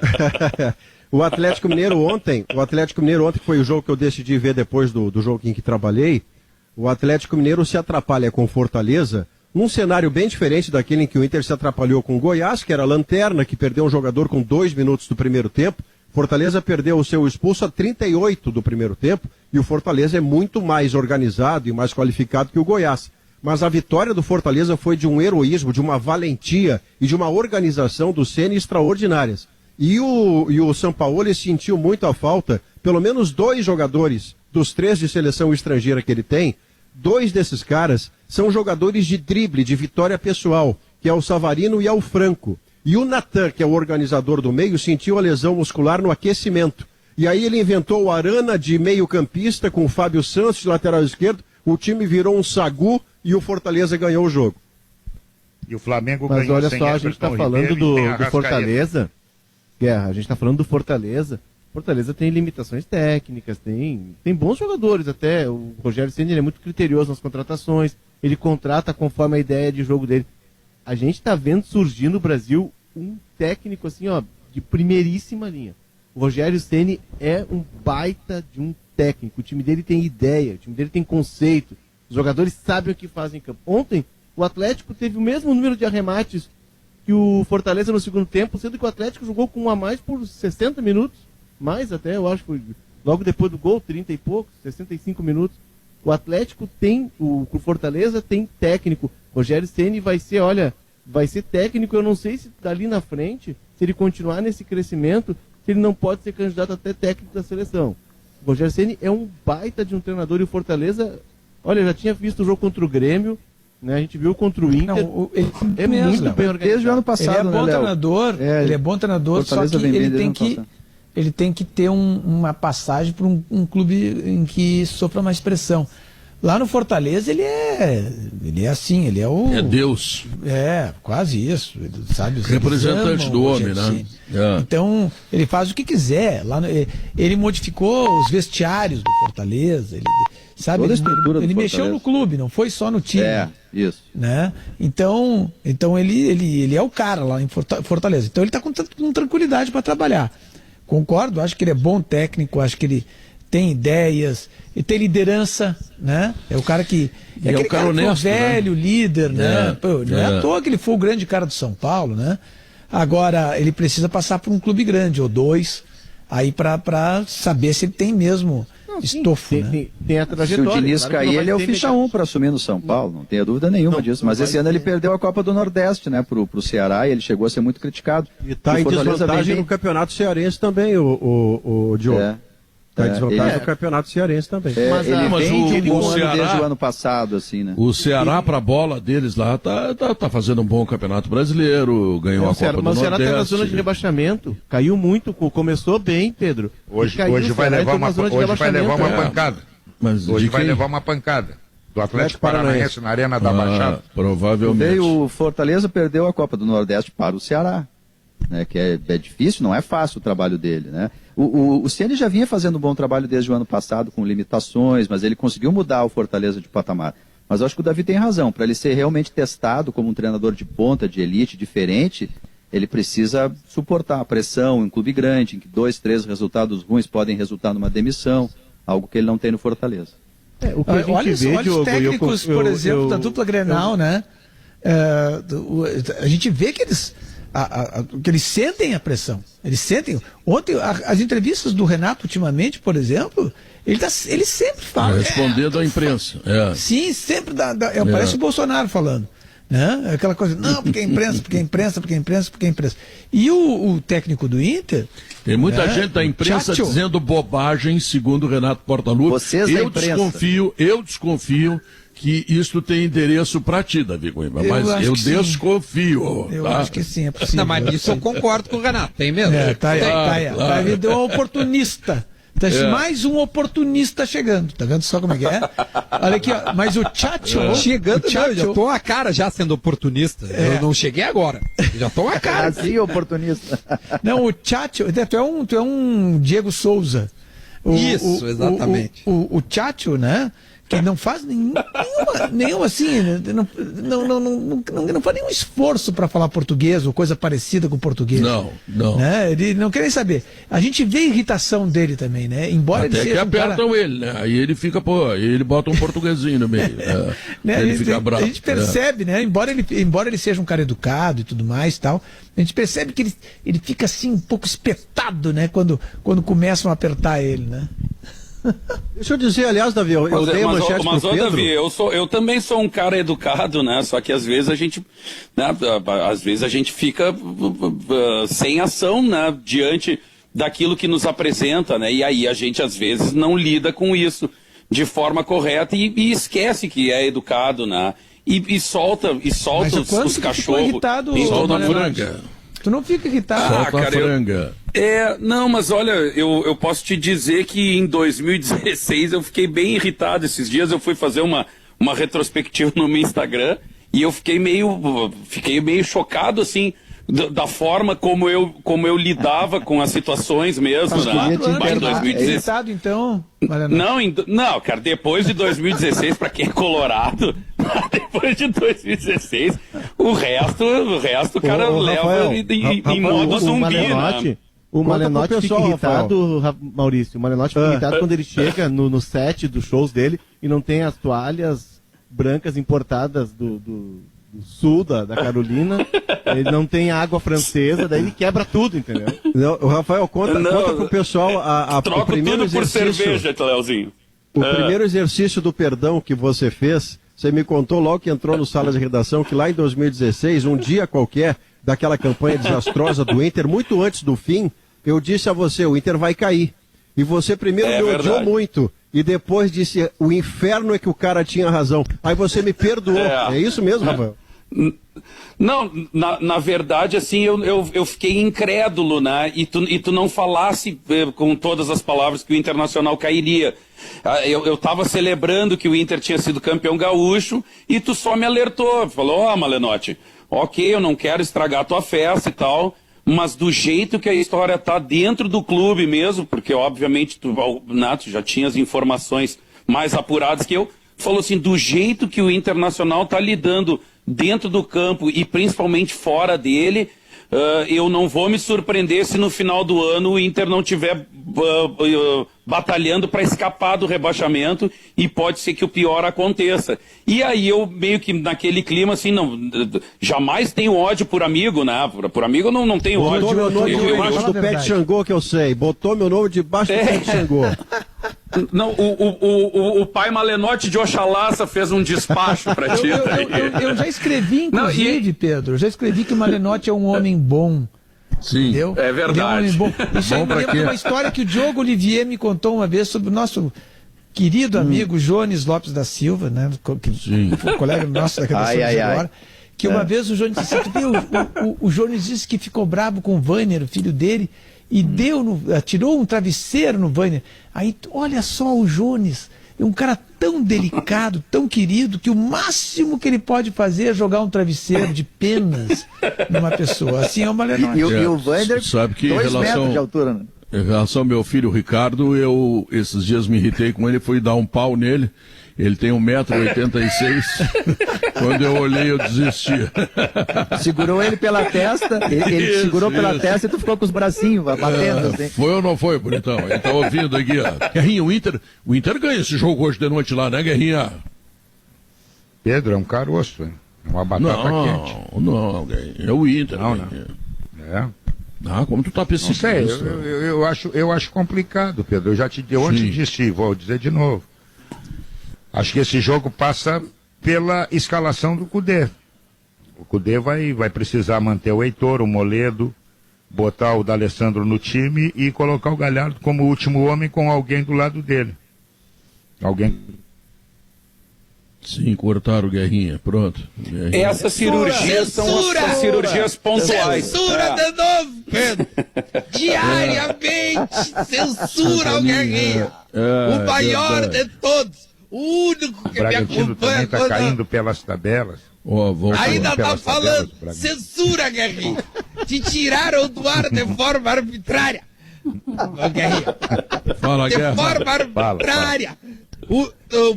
O Atlético Mineiro ontem, que foi o jogo que eu decidi ver depois do jogo em que trabalhei, o Atlético Mineiro se atrapalha com Fortaleza, num cenário bem diferente daquele em que o Inter se atrapalhou com o Goiás, que era a lanterna, que perdeu um jogador com 2 minutos do primeiro tempo. Fortaleza perdeu o seu expulso a 38 do primeiro tempo, e o Fortaleza é muito mais organizado e mais qualificado que o Goiás. Mas a vitória do Fortaleza foi de um heroísmo, de uma valentia e de uma organização do Ceni extraordinárias. E o Sampaoli sentiu muito a falta, pelo menos 2 jogadores dos 3 de seleção estrangeira que ele tem, 2 desses caras são jogadores de drible, de vitória pessoal, que é o Savarino e é o Franco. E o Natan, que é o organizador do meio, sentiu a lesão muscular no aquecimento. E aí ele inventou o Arana de meio-campista com o Fábio Santos de lateral esquerdo, o time virou um sagu e o Fortaleza ganhou o jogo. E o Flamengo ganhou. Mas olha sem só, a gente está falando do Fortaleza. Guerra, a gente está falando do Fortaleza. Fortaleza tem limitações técnicas, tem bons jogadores até. O Rogério Ceni é muito criterioso nas contratações. Ele contrata conforme a ideia de jogo dele. A gente está vendo surgir no Brasil um técnico assim, ó, de primeiríssima linha. O Rogério Ceni é um baita de um técnico. O time dele tem ideia, o time dele tem conceito. Os jogadores sabem o que fazem em campo. Ontem, o Atlético teve o mesmo número de arremates que o Fortaleza no segundo tempo, sendo que o Atlético jogou com um a mais por 60 minutos. Mais até, eu acho, foi logo depois do gol, 30 e poucos, 65 minutos. O Atlético tem, o Fortaleza tem técnico. Rogério Ceni vai ser técnico, eu não sei se dali na frente, se ele continuar nesse crescimento, se ele não pode ser candidato até técnico da seleção. O Rogério Ceni é um baita de um treinador e o Fortaleza, olha, eu já tinha visto o jogo contra o Grêmio, né? A gente viu contra o Inter. Não, ele é mesmo, muito bem organizado. Desde o ano passado, ele é bom treinador, ele é bom treinador, só que ele tem que ter uma passagem para um clube em que sofra mais pressão. Lá no Fortaleza ele é assim, ele é o... É Deus. É, quase isso, ele, sabe? Representante do homem, né? Então, ele faz o que quiser. Ele modificou os vestiários do Fortaleza, ele, sabe? Ele mexeu no clube, não foi só no time. Isso. Né? Então ele é o cara lá em Fortaleza. Então ele está com tranquilidade para trabalhar. Concordo, acho que ele é bom técnico, acho que ele tem ideias, ele tem liderança, né? É o cara que... É aquele cara honesto, velho, né? Líder, né? Pô, não é à toa que ele foi o grande cara do São Paulo, né? Agora, ele precisa passar por um clube grande, ou dois, aí para saber se ele tem mesmo estofo, né? Tem a trajetória. Se o Diniz cair, ele é o ficha 1 para assumir no São Paulo, não tenha dúvida nenhuma disso. Mas esse ano ele perdeu a Copa do Nordeste, né, pro Ceará, e ele chegou a ser muito criticado. E está em desvantagem no Campeonato Cearense também, o Diogo. Está em desvantagem no Campeonato Cearense também. Mas ele vem o Ceará, desde o ano passado, assim, né? O Ceará, para a bola deles lá, tá fazendo um bom Campeonato Brasileiro, ganhou a Copa do Nordeste. Mas o Ceará está na zona de rebaixamento, caiu muito, começou bem, Pedro. Hoje vai levar uma pancada. Hoje vai levar uma pancada do Atlético Paranaense na Arena da Baixada. Provavelmente. O Fortaleza perdeu a Copa do Nordeste para o Ceará. Né, que é difícil, não é fácil o trabalho dele, né? O Ceni já vinha fazendo um bom trabalho desde o ano passado, com limitações, mas ele conseguiu mudar o Fortaleza de patamar. Mas eu acho que o Davi tem razão, para ele ser realmente testado como um treinador de ponta, de elite, diferente, ele precisa suportar a pressão em um clube grande, em que 2, 3 resultados ruins podem resultar numa demissão, algo que ele não tem no Fortaleza. O que a gente olha Diogo, os técnicos, por exemplo, da dupla Grenal, né? A gente vê que eles sentem a pressão. Eles sentem. Ontem, as entrevistas do Renato, ultimamente, por exemplo, ele sempre fala. Respondendo à imprensa. Sim, sempre parece o Bolsonaro falando. Né? Aquela coisa, não, porque a imprensa. E o técnico do Inter. Tem muita gente da imprensa dizendo bobagem, segundo o Renato Portaluppi. Eu desconfio que isso tem endereço para ti, Davi Coimbra, mas eu desconfio. Eu acho que sim, é possível. Não, mas nisso eu concordo com o Renato, tem mesmo. Davi deu um oportunista. Mais um oportunista chegando. Tá vendo só como é que é? Olha aqui, ó. Mas o Tchatcho... Chegando, eu já tô a cara já sendo oportunista. Eu não cheguei agora. Já tô a cara. Assim, oportunista. Não, o Tchatcho... Tu é um Diego Souza. Isso, exatamente. O Tchatcho, né? Que não faz nenhuma assim, não faz nenhum esforço para falar português ou coisa parecida com português. Não. Né? Ele não quer nem saber. A gente vê a irritação dele também, né? Embora até ele seja que apertam ele, né? Aí ele fica, ele bota um portuguesinho no meio. Né? Ele fica bravo. A gente percebe, né? Embora ele seja um cara educado e tudo mais, tal, a gente percebe que ele fica assim um pouco espetado, né? Quando começam a apertar ele, né? Deixa eu dizer, aliás, Davi, eu dei a manchete pro Pedro. Davi, eu também sou um cara educado, né? Só que às vezes a gente, né? Às vezes a gente fica sem ação, né? Diante daquilo que nos apresenta, né? E aí a gente às vezes não lida com isso de forma correta e esquece que é educado, né? E solta os cachorros. Solta a franga. Tu não fica irritado. Solta a franga. Não, mas olha, eu posso te dizer que em 2016 eu fiquei bem irritado. Esses dias eu fui fazer uma retrospectiva no meu Instagram e eu fiquei meio chocado, assim, da forma como eu lidava com as situações mesmo, né? Em 2016. Então, não, cara, depois de 2016, para quem é colorado, depois de 2016, o resto o cara leva em modo zumbi, né? O Malenotti fica irritado, Maurício. O Malenotti fica irritado quando ele chega no set dos shows dele e não tem as toalhas brancas importadas do sul da Carolina, ele não tem água francesa, daí ele quebra tudo, entendeu? Não, o Rafael, conta pro pessoal o troco primeiro tudo por exercício. cerveja, Leozinho. O primeiro exercício do perdão que você fez, você me contou logo que entrou no Sala de Redação que lá em 2016, um dia qualquer daquela campanha desastrosa do Inter, muito antes do fim, eu disse a você, o Inter vai cair. E você primeiro me odiou muito e depois disse, o inferno é que o cara tinha razão. Aí você me perdoou. É isso mesmo, Rafael? Não, na verdade, assim, eu fiquei incrédulo, né? E tu não falasse com todas as palavras que o Internacional cairia. Eu tava celebrando que o Inter tinha sido campeão gaúcho e tu só me alertou. Falou, Malenotti, ok, eu não quero estragar a tua festa e tal, mas do jeito que a história tá dentro do clube mesmo, porque obviamente tu já tinha as informações mais apuradas que eu, falou assim, do jeito que o Internacional tá lidando dentro do campo e principalmente fora dele, eu não vou me surpreender se no final do ano o Inter não estiver batalhando para escapar do rebaixamento e pode ser que o pior aconteça. E aí eu meio que naquele clima assim, não, jamais tenho ódio por amigo, né? Por amigo eu não tenho ódio. Botou meu nome debaixo do pé de Xangô, que eu sei. Botou meu nome debaixo do pé de Xangô. Não, o pai Malenotti de Oxalá fez um despacho pra ti. Eu já escrevi, inclusive, Pedro, eu já escrevi que o Malenotti é um homem bom. Sim, entendeu? É verdade. Isso aí me lembra de uma história que o Diogo Olivier me contou uma vez sobre o nosso querido amigo Jones Lopes da Silva, né? Que foi colega nosso da redação de agora. Que uma vez o Jones disse, o Jones disse que ficou bravo com o Wagner, o filho dele, e atirou um travesseiro no Wagner. Aí, olha só o Jones, é um cara tão delicado, tão querido, que o máximo que ele pode fazer é jogar um travesseiro de penas numa pessoa. Assim é o Malenotti. E o Wagner, sabe que 2 metros de altura, né? Em relação ao meu filho Ricardo, eu esses dias me irritei com ele, fui dar um pau nele. Ele tem 1,86 m. Quando eu olhei, eu desisti. Segurou ele pela testa, ele te segurou pela testa e tu ficou com os bracinhos batendo. Assim. Foi ou não foi, bonitão? Ele tá ouvindo aqui, ó. Guerrinha, o Inter ganha esse jogo hoje de noite lá, né, Guerrinha? Pedro, é um caroço, hein? É uma batata quente. Não, Guerrinha. É o Inter. Não. É. Como tu tá pessimista? Não sei, eu acho complicado, Pedro. Eu ontem disse, vou dizer de novo. Acho que esse jogo passa pela escalação do Cudê. O Cudê vai precisar manter o Heitor, o Moledo, botar o D'Alessandro no time e colocar o Galhardo como último homem com alguém do lado dele. Alguém... Sim, cortaram o Guerrinha, pronto. Guerrinha. Essas cirurgias são as cirurgias pontuais. Censura de novo, Pedro! Diariamente, censura o Guerrinha! O maior de todos! O único que me Bragantino acompanha... também está caindo pelas tabelas. Ainda tá falando, censura, Guerrinha! Te tiraram do ar de forma arbitrária! Guerrinha! Fala, de Guerra. forma arbitrária! O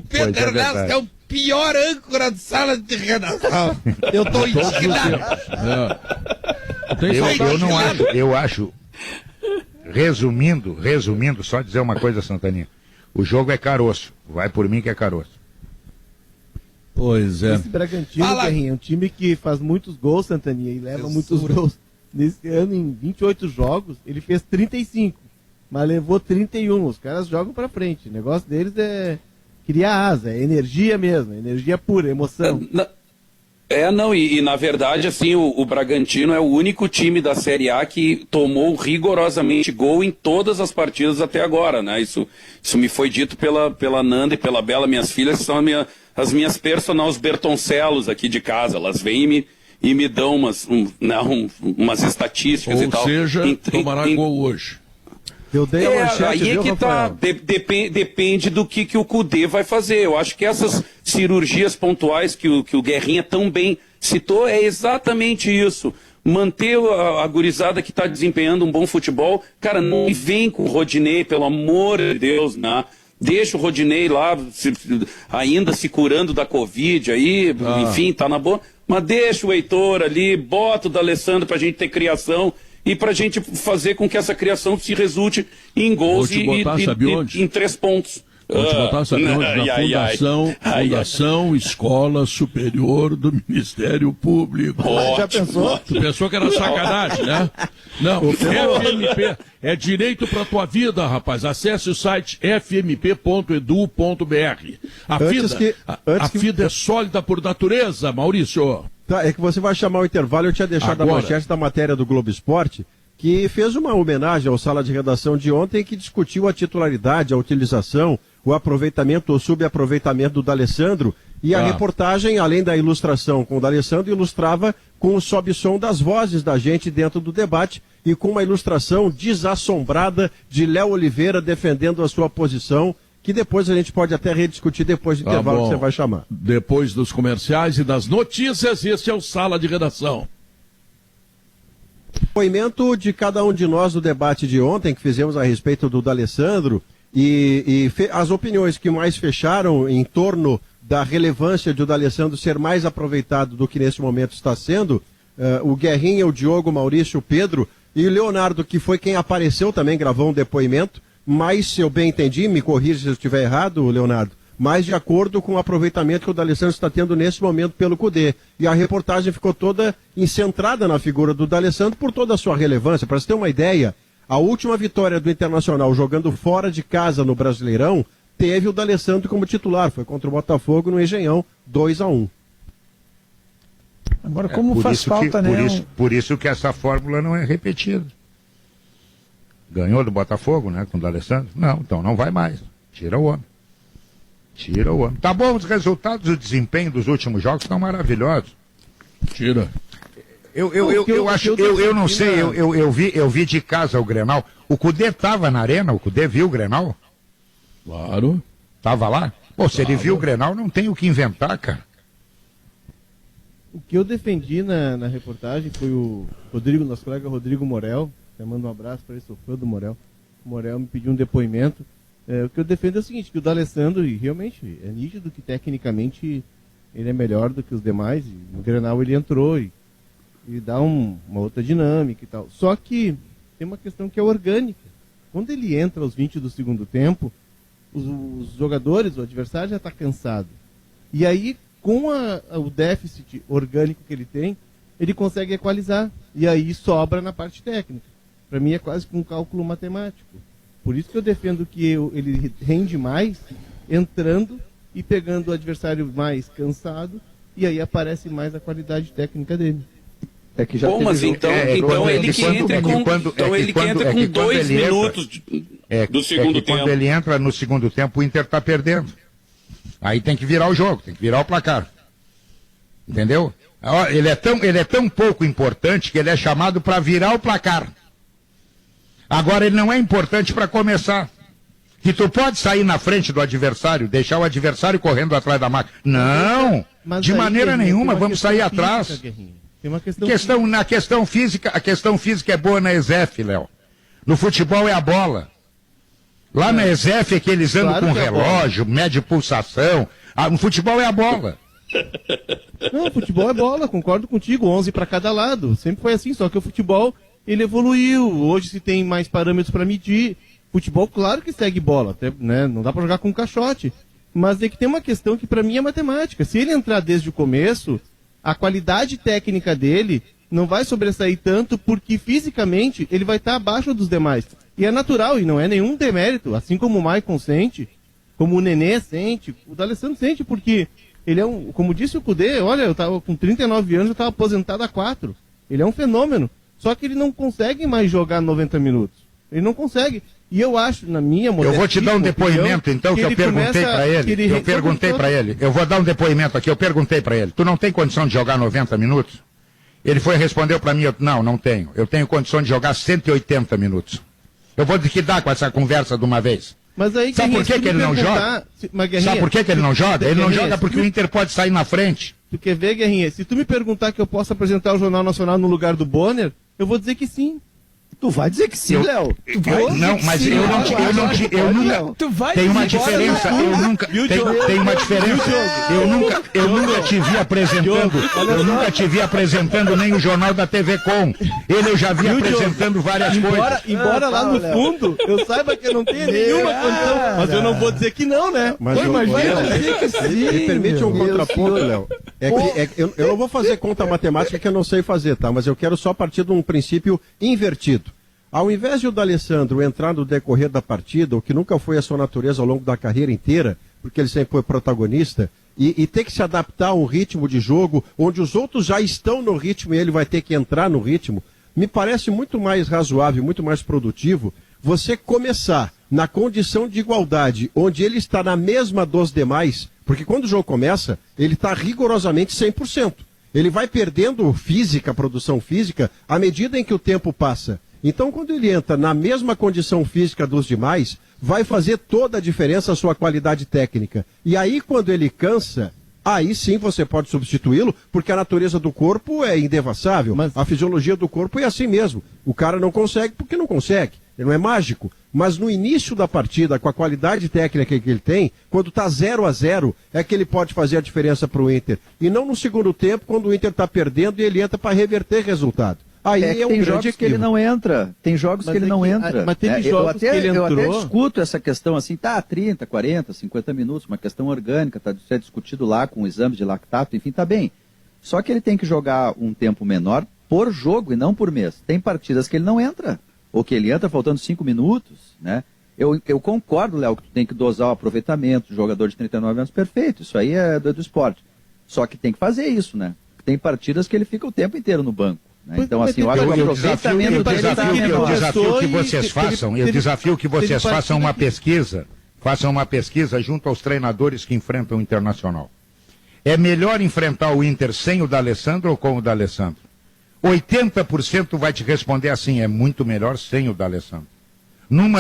Pedro Ernesto é o pior âncora de sala de redação! Eu tô indignado! Eu não acho, eu acho, resumindo, só dizer uma coisa, Santaninha. O jogo é caroço. Vai por mim que é caroço. Pois é. Esse Bragantino, Guerrinha, é um time que faz muitos gols, Santaninha, e leva muitos gols. Nesse ano, em 28 jogos, ele fez 35, mas levou 31. Os caras jogam pra frente. O negócio deles é criar asa, é energia mesmo, energia pura, emoção. E na verdade, assim, o Bragantino é o único time da Série A que tomou rigorosamente gol em todas as partidas até agora, né? Isso me foi dito pela Nanda e pela Bela, minhas filhas, que são as minhas personagens Bertoncellos aqui de casa. Elas vêm e me dão umas estatísticas e tal. Ou seja, tomará gol hoje. Eu dei a manchete, aí é que tá. Depende do que o Cudê vai fazer. Eu acho que essas cirurgias pontuais que o Guerrinha tão bem citou é exatamente isso. Manter a gurizada que está desempenhando um bom futebol. Cara, não vem com o Rodinei, pelo amor de Deus, né? Deixa o Rodinei lá, ainda se curando da Covid aí, enfim, tá na boa. Mas deixa o Heitor ali, bota o D'Alessandro pra gente ter criação. E pra gente fazer com que essa criação se resulte em gols e em 3 pontos. Vou te botar essa Fundação Escola Superior do Ministério Público. Já pensou? Tu pensou que era sacanagem, né? Não, FMP é direito pra tua vida, rapaz. Acesse o site fmp.edu.br. A vida é sólida por natureza, Maurício. Tá, é que você vai chamar o intervalo, eu tinha deixado Agora. a manchete da matéria do Globo Esporte, que fez uma homenagem ao Sala de Redação de ontem, que discutiu a titularidade, a utilização, o aproveitamento ou subaproveitamento do D'Alessandro, e a reportagem, além da ilustração com o D'Alessandro, ilustrava com o sobe-som das vozes da gente dentro do debate e com uma ilustração desassombrada de Léo Oliveira defendendo a sua posição, que depois a gente pode até rediscutir depois do intervalo bom. que você vai chamar. Depois dos comerciais e das notícias, este é o Sala de Redação. Depoimento de cada um de nós do debate de ontem, que fizemos a respeito do D'Alessandro, e as opiniões que mais fecharam em torno da relevância de o D'Alessandro ser mais aproveitado do que nesse momento está sendo, o Guerrinha, o Diogo, o Maurício, o Pedro e o Leonardo, que foi quem apareceu também, gravou um depoimento, mas, se eu bem entendi, me corrija se eu estiver errado, Leonardo, mas de acordo com o aproveitamento que o D'Alessandro está tendo nesse momento pelo CUDE. E a reportagem ficou toda centrada na figura do D'Alessandro por toda a sua relevância. Para você ter uma ideia, a última vitória do Internacional jogando fora de casa no Brasileirão teve o D'Alessandro como titular. Foi contra o Botafogo no Engenhão, 2-1. Agora, como faz falta, né? Por isso que essa fórmula não é repetida. Ganhou do Botafogo, né, com o D'Alessandro? Não, então não vai mais. Tira o homem. Tira o homem. Tá bom, os resultados, o desempenho dos últimos jogos estão maravilhosos. Tira. Eu não sei, eu vi de casa o Grenal. O Cudê estava na arena, o Cudê viu o Grenal? Claro. Tava lá? Pô, se ele viu o Grenal, não tem o que inventar, cara. O que eu defendi na reportagem foi o Rodrigo, nosso colega Rodrigo Morel. Eu mando um abraço para ele, sou fã do Morel. O Morel me pediu um depoimento. O que eu defendo é o seguinte, que o D'Alessandro, e realmente é nítido que tecnicamente ele é melhor do que os demais. E no Grenal ele entrou e dá uma outra dinâmica e tal. Só que tem uma questão que é orgânica. Quando ele entra aos 20 do segundo tempo, os jogadores, o adversário já está cansado. E aí, com o déficit orgânico que ele tem, ele consegue equalizar. E aí sobra na parte técnica. Para mim é quase que um cálculo matemático. Por isso que eu defendo que ele rende mais entrando e pegando o adversário mais cansado, e aí aparece mais a qualidade técnica dele. É que já bom, mas então ele que entra com 2 minutos do segundo tempo. Quando ele entra no segundo tempo, o Inter está perdendo. Aí tem que virar o jogo, tem que virar o placar. Entendeu? Ele é tão pouco importante que ele é chamado para virar o placar. Agora ele não é importante para começar. Que tu pode sair na frente do adversário, deixar o adversário correndo atrás da máquina. Não! Mas de aí, maneira nenhuma, vamos sair física, atrás. Guerrinha. Tem uma questão Na questão física, a questão física é boa na ESEF, Léo. No futebol é a bola. Lá na ESEF é que eles andam com relógio, mede pulsação. No futebol é a bola. Não, futebol é bola, concordo contigo, 11 para cada lado. Sempre foi assim, só que o futebol, ele evoluiu. Hoje se tem mais parâmetros para medir. Futebol, claro que segue bola, até, né? Não dá para jogar com caixote. Mas é que tem uma questão que para mim é matemática. Se ele entrar desde o começo, a qualidade técnica dele não vai sobressair tanto, porque fisicamente ele vai estar abaixo dos demais. E é natural, e não é nenhum demérito. Assim como o Maicon sente, como o Nenê sente, o D'Alessandro sente, porque ele é como disse o Cudê, olha, eu tava com 39 anos, eu estava aposentado há 4. Ele é um fenômeno. Só que ele não consegue mais jogar 90 minutos. Ele não consegue. E eu acho, na minha modéstia, eu vou te dar um depoimento, então, que eu perguntei para ele. Eu perguntei para ele. Eu vou dar um depoimento aqui, eu perguntei para ele. Tu não tem condição de jogar 90 minutos? Ele respondeu para mim, não tenho. Eu tenho condição de jogar 180 minutos. Eu vou te que dar com essa conversa de uma vez. Mas aí, sabe por que ele não joga? Sabe por que ele não joga? Ele não joga porque o Inter pode sair na frente. Tu quer ver, Guerrinha? Se tu me perguntar que eu posso apresentar o Jornal Nacional no lugar do Bonner, eu vou dizer que sim. Tu vai dizer que sim, Léo. Não, mas eu nunca. Tem uma diferença. Eu nunca. Tem uma diferença. Eu nunca te vi apresentando. Eu nunca te vi apresentando nem o Jornal da TV Com. Ele eu já vi apresentando várias coisas. Embora lá no fundo eu saiba que eu não tenho nenhuma condição, mas eu não vou dizer que não, né? Mas me permite um contraponto, Léo. Eu não vou fazer conta matemática que eu não sei fazer, tá? Mas eu quero só partir de um princípio invertido. Ao invés de o D'Alessandro entrar no decorrer da partida, o que nunca foi a sua natureza ao longo da carreira inteira, porque ele sempre foi protagonista, e ter que se adaptar a um ritmo de jogo onde os outros já estão no ritmo e ele vai ter que entrar no ritmo, me parece muito mais razoável, muito mais produtivo você começar na condição de igualdade, onde ele está na mesma dos demais, porque quando o jogo começa, ele está rigorosamente 100%. Ele vai perdendo física, produção física, à medida em que o tempo passa. Então, quando ele entra na mesma condição física dos demais, vai fazer toda a diferença a sua qualidade técnica. E aí, quando ele cansa, aí sim você pode substituí-lo, porque a natureza do corpo é indevassável. Mas a fisiologia do corpo é assim mesmo. O cara não consegue porque não consegue. Ele não é mágico. Mas no início da partida, com a qualidade técnica que ele tem, quando está 0-0, é que ele pode fazer a diferença para o Inter. E não no segundo tempo, quando o Inter está perdendo e ele entra para reverter resultado. Aí é tem jogos que ele não entra. Tem jogos que ele não entra. Mas teve jogos que ele entrou. Eu até discuto essa questão assim, 30, 40, 50 minutos, uma questão orgânica, está discutido lá com o exame de lactato, enfim, tá bem. Só que ele tem que jogar um tempo menor por jogo e não por mês. Tem partidas que ele não entra, ou que ele entra faltando 5 minutos, né? Eu concordo, Léo, que tu tem que dosar o aproveitamento do jogador de 39 anos, perfeito, isso aí é do esporte. Só que tem que fazer isso, né? Tem partidas que ele fica o tempo inteiro no banco. Então, assim, eu acho que o aproveitamento dele está menor. Eu desafio que vocês façam uma pesquisa, junto aos treinadores que enfrentam o Internacional. É melhor enfrentar o Inter sem o D'Alessandro ou com o D'Alessandro? 80% vai te responder assim, é muito melhor sem o D'Alessandro.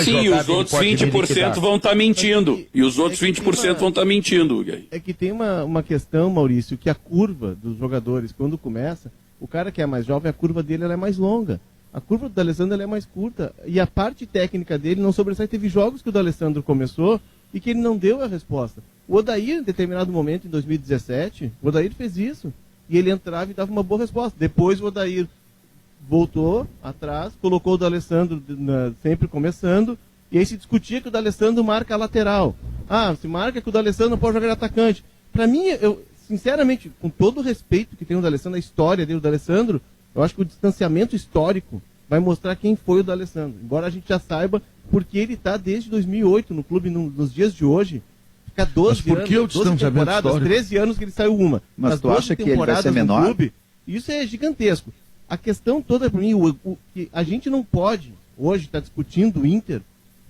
Sim, os outros 20% vão estar mentindo. E os outros 20% vão estar mentindo. É que tem uma questão, Maurício, que a curva dos jogadores, quando começa, o cara que é mais jovem, a curva dele ela é mais longa. A curva do D'Alessandro ela é mais curta. E a parte técnica dele não sobressai. Teve jogos que o D'Alessandro começou e que ele não deu a resposta. O Odair, em determinado momento, em 2017, o Odair fez isso. E ele entrava e dava uma boa resposta. Depois o Odair voltou atrás, colocou o D'Alessandro sempre começando, e aí se discutia que o D'Alessandro marca a lateral. Se marca que o D'Alessandro não pode jogar de atacante. Para mim, sinceramente, com todo o respeito que tem o D'Alessandro, a história dele, o D'Alessandro, eu acho que o distanciamento histórico vai mostrar quem foi o D'Alessandro. Embora a gente já saiba, porque ele está desde 2008 no clube, nos dias de hoje, fica 12 anos, 12 temporadas, histórico? 13 anos que ele saiu uma. Mas tu acha que ele vai ser menor? Clube, isso é gigantesco. A questão toda, para mim, que a gente não pode, hoje, estar discutindo o Inter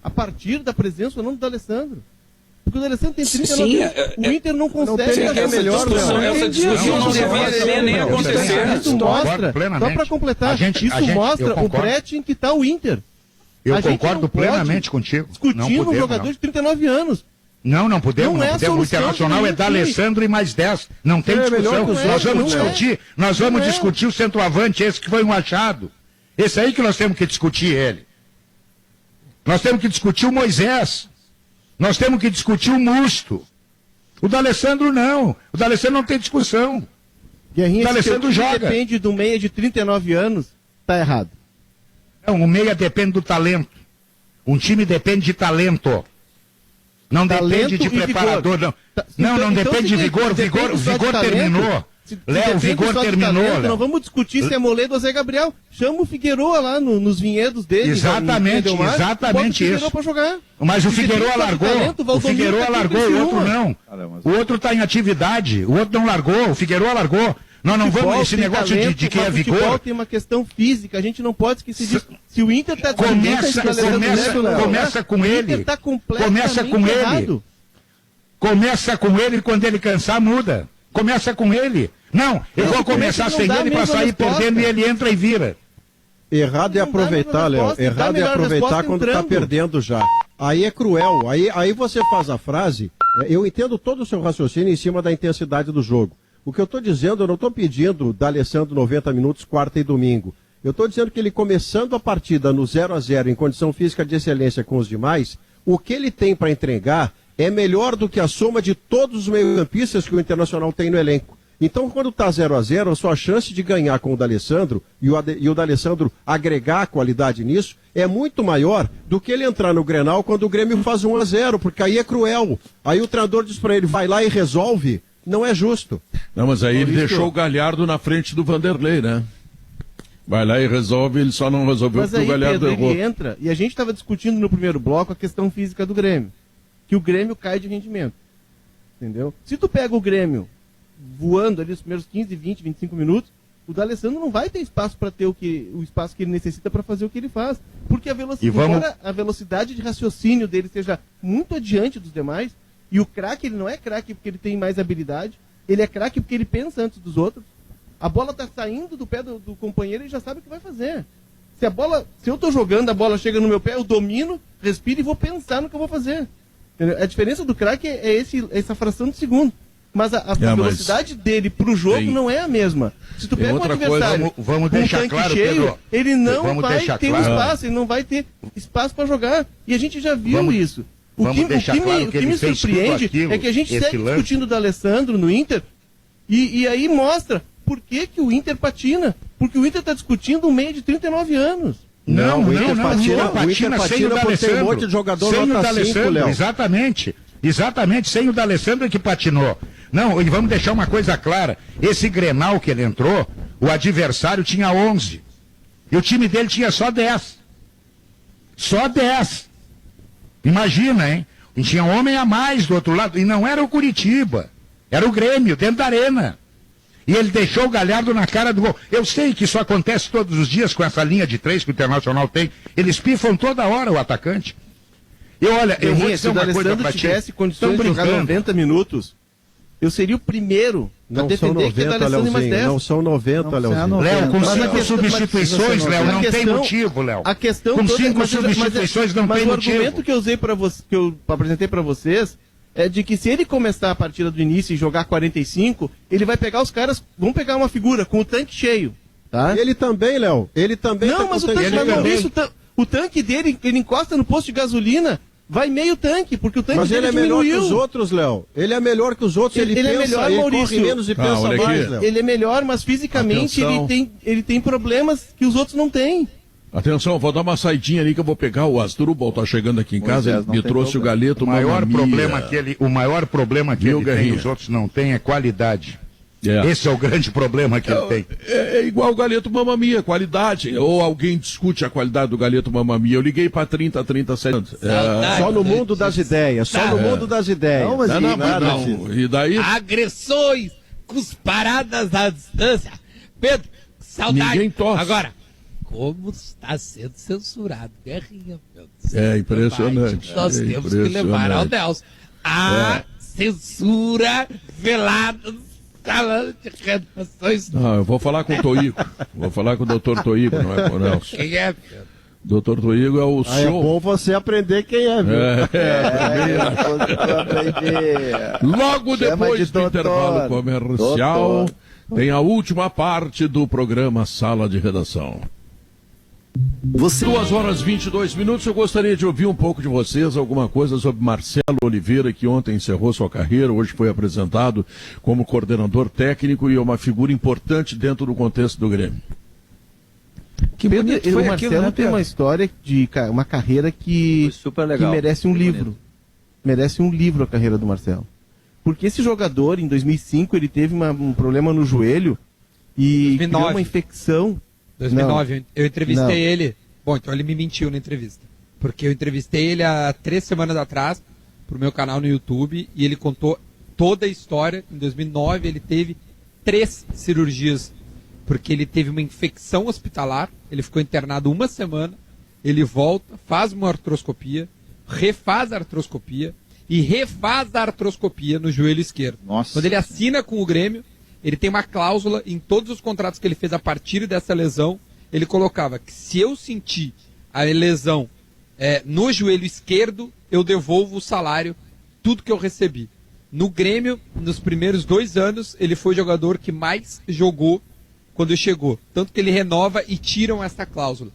a partir da presença ou não do D'Alessandro. Porque o D'Alessandro tem 39 anos, o Inter não consegue fazer melhor. Essa discussão não deveria nem acontecer. Isso mostra, só para completar, isso mostra o brete em que está o Inter. Eu concordo plenamente contigo. Discutindo um jogador de 39 anos. Não podemos. O Internacional é D'Alessandro e mais 10. Não tem discussão. Nós vamos discutir o centroavante, esse que foi um achado. Esse aí que nós temos que discutir ele. Nós temos que discutir o Moisés. Nós temos que discutir o Musto. O D'Alessandro não. O D'Alessandro não tem discussão. Guerrinha, o D'Alessandro joga. Depende do meia de 39 anos, tá errado. Não, o meia depende do talento. Um time depende de talento. Não depende de preparador, não. Não depende de vigor. Vigor terminou. Léo, vigor terminou. Talento, não vamos discutir se é Moledo ou Zé Gabriel. Chama o Figueroa lá nos vinhedos dele. Exatamente isso. Pra jogar. Mas o Figueroa largou. O Figueroa largou, o outro não. O outro está em atividade. O outro não largou. O Figueroa largou. Nós não vamos esse negócio talento, de que é vigor. O futebol tem uma questão física, a gente não pode esquecer disso. Se o Inter está começa com ele. Começa com ele quando ele cansar, muda. Começa com ele. Não, eu vou começar sem ele para sair perdendo e ele entra e vira. Errado é aproveitar, Léo. Errado é aproveitar quando está perdendo já. Aí é cruel. Aí você faz a frase. Eu entendo todo o seu raciocínio em cima da intensidade do jogo. O que eu estou dizendo, eu não estou pedindo D'Alessandro 90 minutos, quarta e domingo. Eu estou dizendo que ele começando a partida no 0-0 em condição física de excelência com os demais, o que ele tem para entregar é melhor do que a soma de todos os meio-campistas que o Internacional tem no elenco. Então, quando está 0-0, a sua chance de ganhar com o D'Alessandro e o D'Alessandro agregar qualidade nisso é muito maior do que ele entrar no Grenal quando o Grêmio faz 1-0, porque aí é cruel. Aí o treinador diz para ele, vai lá e resolve. Não é justo. Não, mas aí ele deixou o Galhardo na frente do Vanderlei, né? Vai lá e resolve, ele só não resolveu porque o Galhardo errou. Ele entra, e a gente estava discutindo no primeiro bloco a questão física do Grêmio. Que o Grêmio cai de rendimento. Entendeu? Se tu pega o Grêmio voando ali os primeiros 15, 20, 25 minutos, o D'Alessandro não vai ter espaço para ter o espaço que ele necessita para fazer o que ele faz. Porque embora a velocidade de raciocínio dele seja muito adiante dos demais, e o craque, ele não é craque porque ele tem mais habilidade, ele é craque porque ele pensa antes dos outros. A bola tá saindo do pé do companheiro e ele já sabe o que vai fazer. Se eu tô jogando, a bola chega no meu pé, eu domino, respiro e vou pensar no que eu vou fazer. A diferença do craque é essa fração de segundo. Mas a velocidade dele pro jogo não é a mesma. Se tu pega um adversário vamos com deixar um tanque claro, cheio, Pedro, ele não vai ter espaço, ele não vai ter espaço para jogar. E a gente já viu isso. O que me surpreende é que a gente segue discutindo do D'Alessandro no Inter e aí mostra por que o Inter patina. Porque o Inter está discutindo um meio de 39 anos. Não, o Inter patina sem o D'Alessandro. Um monte de jogador sem o D'Alessandro, Léo. Exatamente, sem o D'Alessandro que patinou. Não, e vamos deixar uma coisa clara. Esse Grenal que ele entrou, o adversário tinha 11. E o time dele tinha só 10. Só 10. Imagina, hein? E tinha um homem a mais do outro lado. E não era o Curitiba. Era o Grêmio, dentro da arena. E ele deixou o Galhardo na cara do gol. Eu sei que isso acontece todos os dias com essa linha de 3 que o Internacional tem. Eles pifam toda hora o atacante. E olha, eu vou dizer uma coisa pra ti. Se o D'Alessandro tivesse condições de jogar 90 minutos, eu seria o primeiro a defender que o D'Alessandro é mais 10. Não são 90, Léozinho. Léo, com 5 substituições, Léo, não tem motivo, Léo. A questão com 5 substituições não tem motivo. Mas o argumento que eu usei para você, que eu apresentei para vocês, é de que se ele começar a partida do início e jogar 45, ele vai pegar os caras, vão pegar uma figura com o tanque cheio, tá? Ele também, Léo. Ele também. Não, mas o tanque, o tanque dele, ele encosta no posto de gasolina, vai meio tanque, porque o tanque mas dele ele é melhor que os outros, Léo. Ele é melhor que os outros, ele pensa, é melhor, ele Maurício. corre menos e pensa mais, Léo. Ele é melhor, mas fisicamente ele tem problemas que os outros não têm. Atenção, vou dar uma saidinha ali que eu vou pegar o Asdrubal, tá chegando aqui em casa, ele me trouxe o galeto, o maior problema que ele tem, os outros não têm, é qualidade. Esse é o grande problema que ele tem. É igual o galeto Mamma Mia, qualidade. Ou alguém discute a qualidade do galeto Mamma Mia. Eu liguei para 37. Só no mundo das ideias, só no mundo das ideias. Não, mas não. E daí? Agressões, cusparadas à distância. Pedro, saudade. Ninguém torce. Agora, como está sendo censurado, Guerrinha, meu Deus. É impressionante. Nós temos que levar ao Nelson. A censura velada salão de redações. Não, eu vou falar com o Toigo. Vou falar com o doutor Toigo, não é com o Nelson. Quem é, Pedro? Doutor Toigo é o senhor. É bom você aprender quem é, viu? Logo depois do intervalo comercial, tem a última parte do programa Sala de Redação. 2h22, eu gostaria de ouvir um pouco de vocês, alguma coisa sobre Marcelo Oliveira, que ontem encerrou sua carreira, hoje foi apresentado como coordenador técnico e é uma figura importante dentro do contexto do Grêmio. Que bonito foi o Marcelo, né, tem uma história de uma carreira que merece um livro. Bonito. Merece um livro a carreira do Marcelo. Porque esse jogador, em 2005, ele teve um problema no joelho e criou uma infecção. 2009, não, eu entrevistei ele. Bom, então ele me mentiu na entrevista. Porque eu entrevistei ele há 3 semanas atrás pro meu canal no YouTube e ele contou toda a história. Em 2009 ele teve 3 cirurgias porque ele teve uma infecção hospitalar, ele ficou internado 1 semana, ele volta, faz uma artroscopia, refaz a artroscopia e refaz a artroscopia no joelho esquerdo. Nossa. Quando ele assina com o Grêmio, ele tem uma cláusula em todos os contratos que ele fez a partir dessa lesão, ele colocava que se eu sentir a lesão no joelho esquerdo, eu devolvo o salário, tudo que eu recebi. No Grêmio, nos primeiros 2 anos, ele foi o jogador que mais jogou quando chegou. Tanto que ele renova e tiram essa cláusula.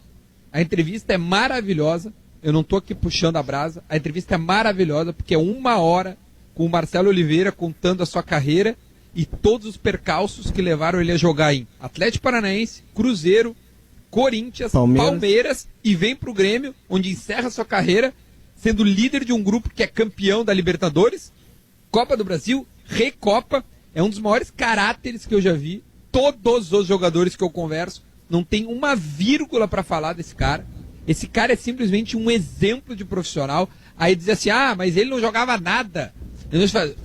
A entrevista é maravilhosa. Eu não estou aqui puxando a brasa. A entrevista é maravilhosa porque é 1 hora com o Marcelo Oliveira contando a sua carreira e todos os percalços que levaram ele a jogar em Atlético Paranaense, Cruzeiro, Corinthians, Palmeiras e vem para o Grêmio, onde encerra sua carreira sendo líder de um grupo que é campeão da Libertadores, Copa do Brasil, Recopa. É um dos maiores caráteres que eu já vi. Todos os jogadores que eu converso não tem uma vírgula para falar desse cara. Esse cara é simplesmente um exemplo de profissional. Aí diz assim, mas ele não jogava nada.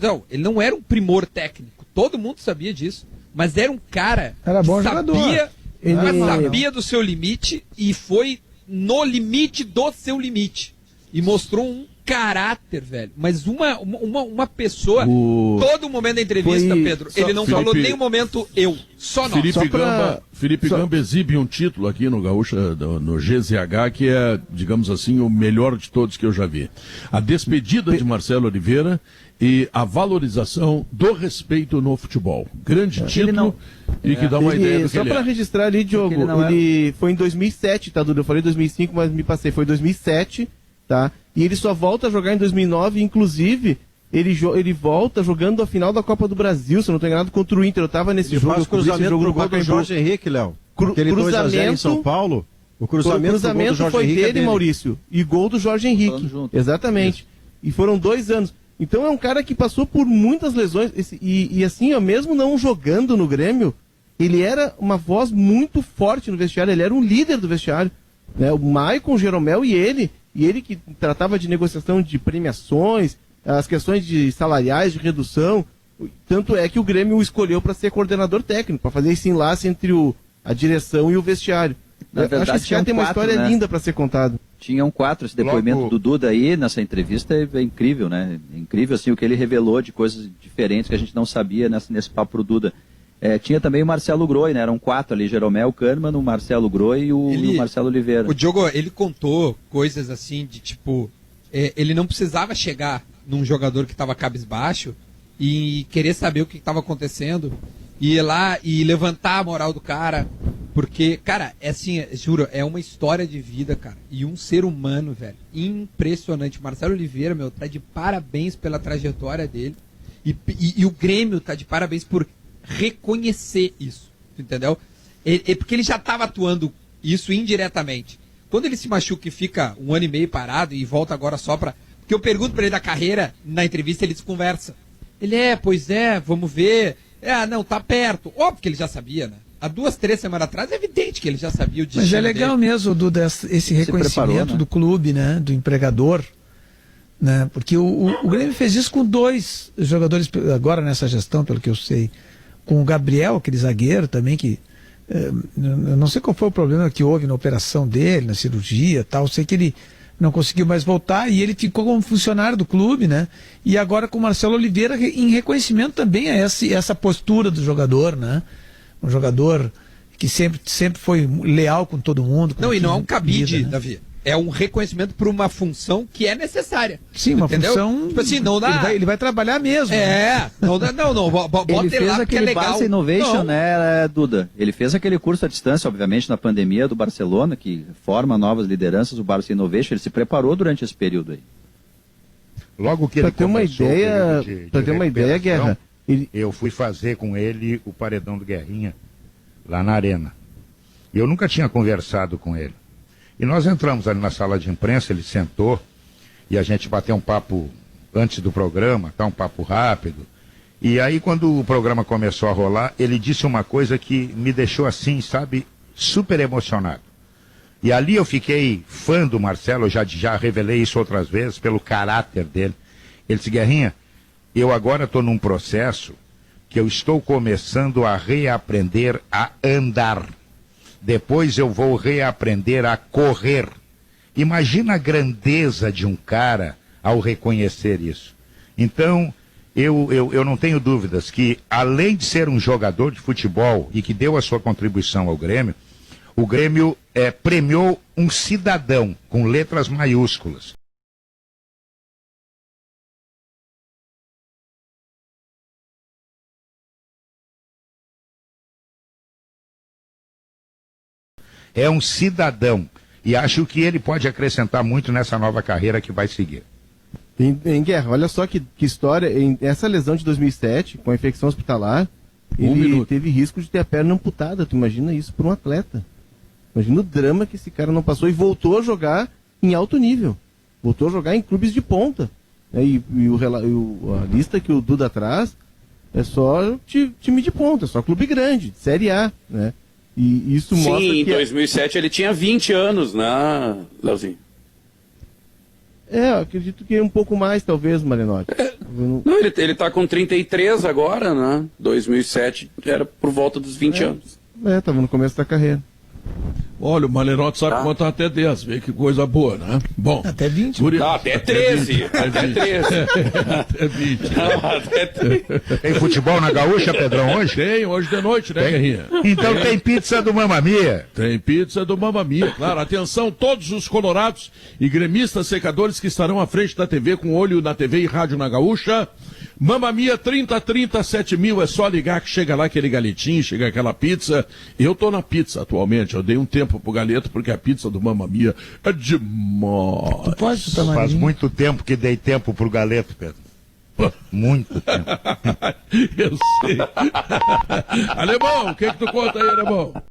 Não, ele não era um primor técnico. Todo mundo sabia disso. Mas era um cara que sabia do seu limite e foi no limite do seu limite. E mostrou um caráter, velho. Mas uma pessoa, todo momento da entrevista, Pedro, ele não falou nem um momento só nós. Felipe Gamba exibe um título aqui no Gaúcha, no GZH, que é, digamos assim, o melhor de todos que eu já vi. A despedida de Marcelo Oliveira e a valorização do respeito no futebol. Grande título e que dá uma ideia do que só para registrar ali, Diogo, ele foi em 2007, tá, Dudu? Eu falei 2005, mas me passei. Foi 2007, tá? E ele só volta a jogar em 2009, inclusive, ele volta jogando a final da Copa do Brasil, se eu não estou enganado, contra o Inter. Eu tava nesse jogo, eu cruzamento jogo no gol do Jorge Henrique, Léo. Aquele 2-0 em São Paulo. O cruzamento foi dele, Maurício, e gol do Jorge Henrique. Exatamente. Isso. E foram 2 anos. Então é um cara que passou por muitas lesões, e assim, ó, mesmo não jogando no Grêmio, ele era uma voz muito forte no vestiário, ele era um líder do vestiário, né? O Maicon, o Jeromel e ele que tratava de negociação de premiações, as questões de salariais, de redução, tanto é que o Grêmio o escolheu para ser coordenador técnico, para fazer esse enlace entre a direção e o vestiário. Na verdade, acho que esse cara tem uma história linda para ser contado. Tinham 4, esse depoimento do Duda aí, nessa entrevista, é incrível, né? É incrível, assim, o que ele revelou de coisas diferentes que a gente não sabia nesse papo pro Duda. Tinha também o Marcelo Groi, né? Eram 4 ali, Jeromel Kahneman, o Marcelo Groi e o Marcelo Oliveira. O Diogo, ele contou coisas assim de tipo, ele não precisava chegar num jogador que estava cabisbaixo e querer saber o que estava acontecendo, e ir lá e levantar a moral do cara, porque, cara, é assim, juro, é uma história de vida, cara, e um ser humano, velho, impressionante. Marcelo Oliveira, meu, tá de parabéns pela trajetória dele, e o Grêmio tá de parabéns por reconhecer isso, entendeu? Porque ele já estava atuando isso indiretamente. Quando ele se machuca e fica 1 ano e meio parado e volta agora só pra... Porque eu pergunto pra ele da carreira, na entrevista ele desconversa. Ele pois é, vamos ver. Não, tá perto. Óbvio que ele já sabia, né? Há 2, 3 semanas atrás é evidente que ele já sabia o destino. Mas é legal dele. Mesmo, Duda, esse reconhecimento, né, do clube, né? Do empregador, né? Porque o Grêmio fez isso com 2 jogadores agora nessa gestão, pelo que eu sei. Com o Gabriel, aquele zagueiro também, que eu não sei qual foi o problema que houve na operação dele, na cirurgia tal, sei que ele não conseguiu mais voltar e ele ficou como funcionário do clube, né? E agora com o Marcelo Oliveira, em reconhecimento também a essa postura do jogador, né? Um jogador que sempre foi leal com todo mundo. Não, e não é um cabide, né? Davi. É um reconhecimento por uma função que é necessária. Sim, uma função. Tipo assim, não dá. Ele vai trabalhar mesmo. Não dá, não. Bota ele fez lá aquele é legal. Barça Innovation, né, Duda? Ele fez aquele curso à distância, obviamente, na pandemia do Barcelona, que forma novas lideranças, o Barça Innovation. Ele se preparou durante esse período aí. Logo que ele começou para ter uma ideia, Guerra. Eu fui fazer com ele o paredão do Guerrinha, lá na Arena. E eu nunca tinha conversado com ele. E nós entramos ali na sala de imprensa, ele sentou, e a gente bateu um papo antes do programa, um papo rápido. E aí, quando o programa começou a rolar, ele disse uma coisa que me deixou assim, sabe, super emocionado. E ali eu fiquei fã do Marcelo, eu já revelei isso outras vezes, pelo caráter dele. Ele disse, Guerrinha, eu agora estou num processo que eu estou começando a reaprender a andar. Depois eu vou reaprender a correr. Imagina a grandeza de um cara ao reconhecer isso. Então, eu não tenho dúvidas que, além de ser um jogador de futebol e que deu a sua contribuição ao Grêmio, o Grêmio premiou um cidadão com letras maiúsculas. é um cidadão. E acho que ele pode acrescentar muito nessa nova carreira que vai seguir. Em Guerra, olha só que história. Essa lesão de 2007, com a infecção hospitalar, ele teve risco de ter a perna amputada. Tu imagina isso para um atleta? Imagina o drama que esse cara não passou e voltou a jogar em alto nível. Voltou a jogar em clubes de ponta. E a lista que o Duda traz é só time de ponta, é só clube grande, de Série A, né? E isso mostra que... Sim, em 2007 ele tinha 20 anos, né, Leozinho? Eu acredito que um pouco mais, talvez, Marinotti. Não, ele tá com 33 agora, né? 2007 era por volta dos 20 anos. Tava no começo da carreira. Olha, o Malenotti sabe contar até 10, vê que coisa boa, né? Bom. Até 20. Até 13. Até 13. Até 20. Até 13. Tem futebol na Gaúcha, Pedrão, hoje? Tem, hoje de noite, né, Guerrinha? Então tem pizza do Mamma Mia. Tem pizza do Mamma Mia, claro. Atenção, todos os colorados e gremistas secadores que estarão à frente da TV, com olho na TV e rádio na Gaúcha. Mamma Mia 3037 mil, é só ligar que chega lá aquele galetinho, chega aquela pizza. Eu tô na pizza atualmente, eu dei um tempo pro galeto, porque a pizza do Mamma Mia é demais. Tu pode chutar mais. Faz muito tempo que dei tempo pro galeto, Pedro. Muito tempo. Eu sei. Alemão, o que tu conta aí, Alemão?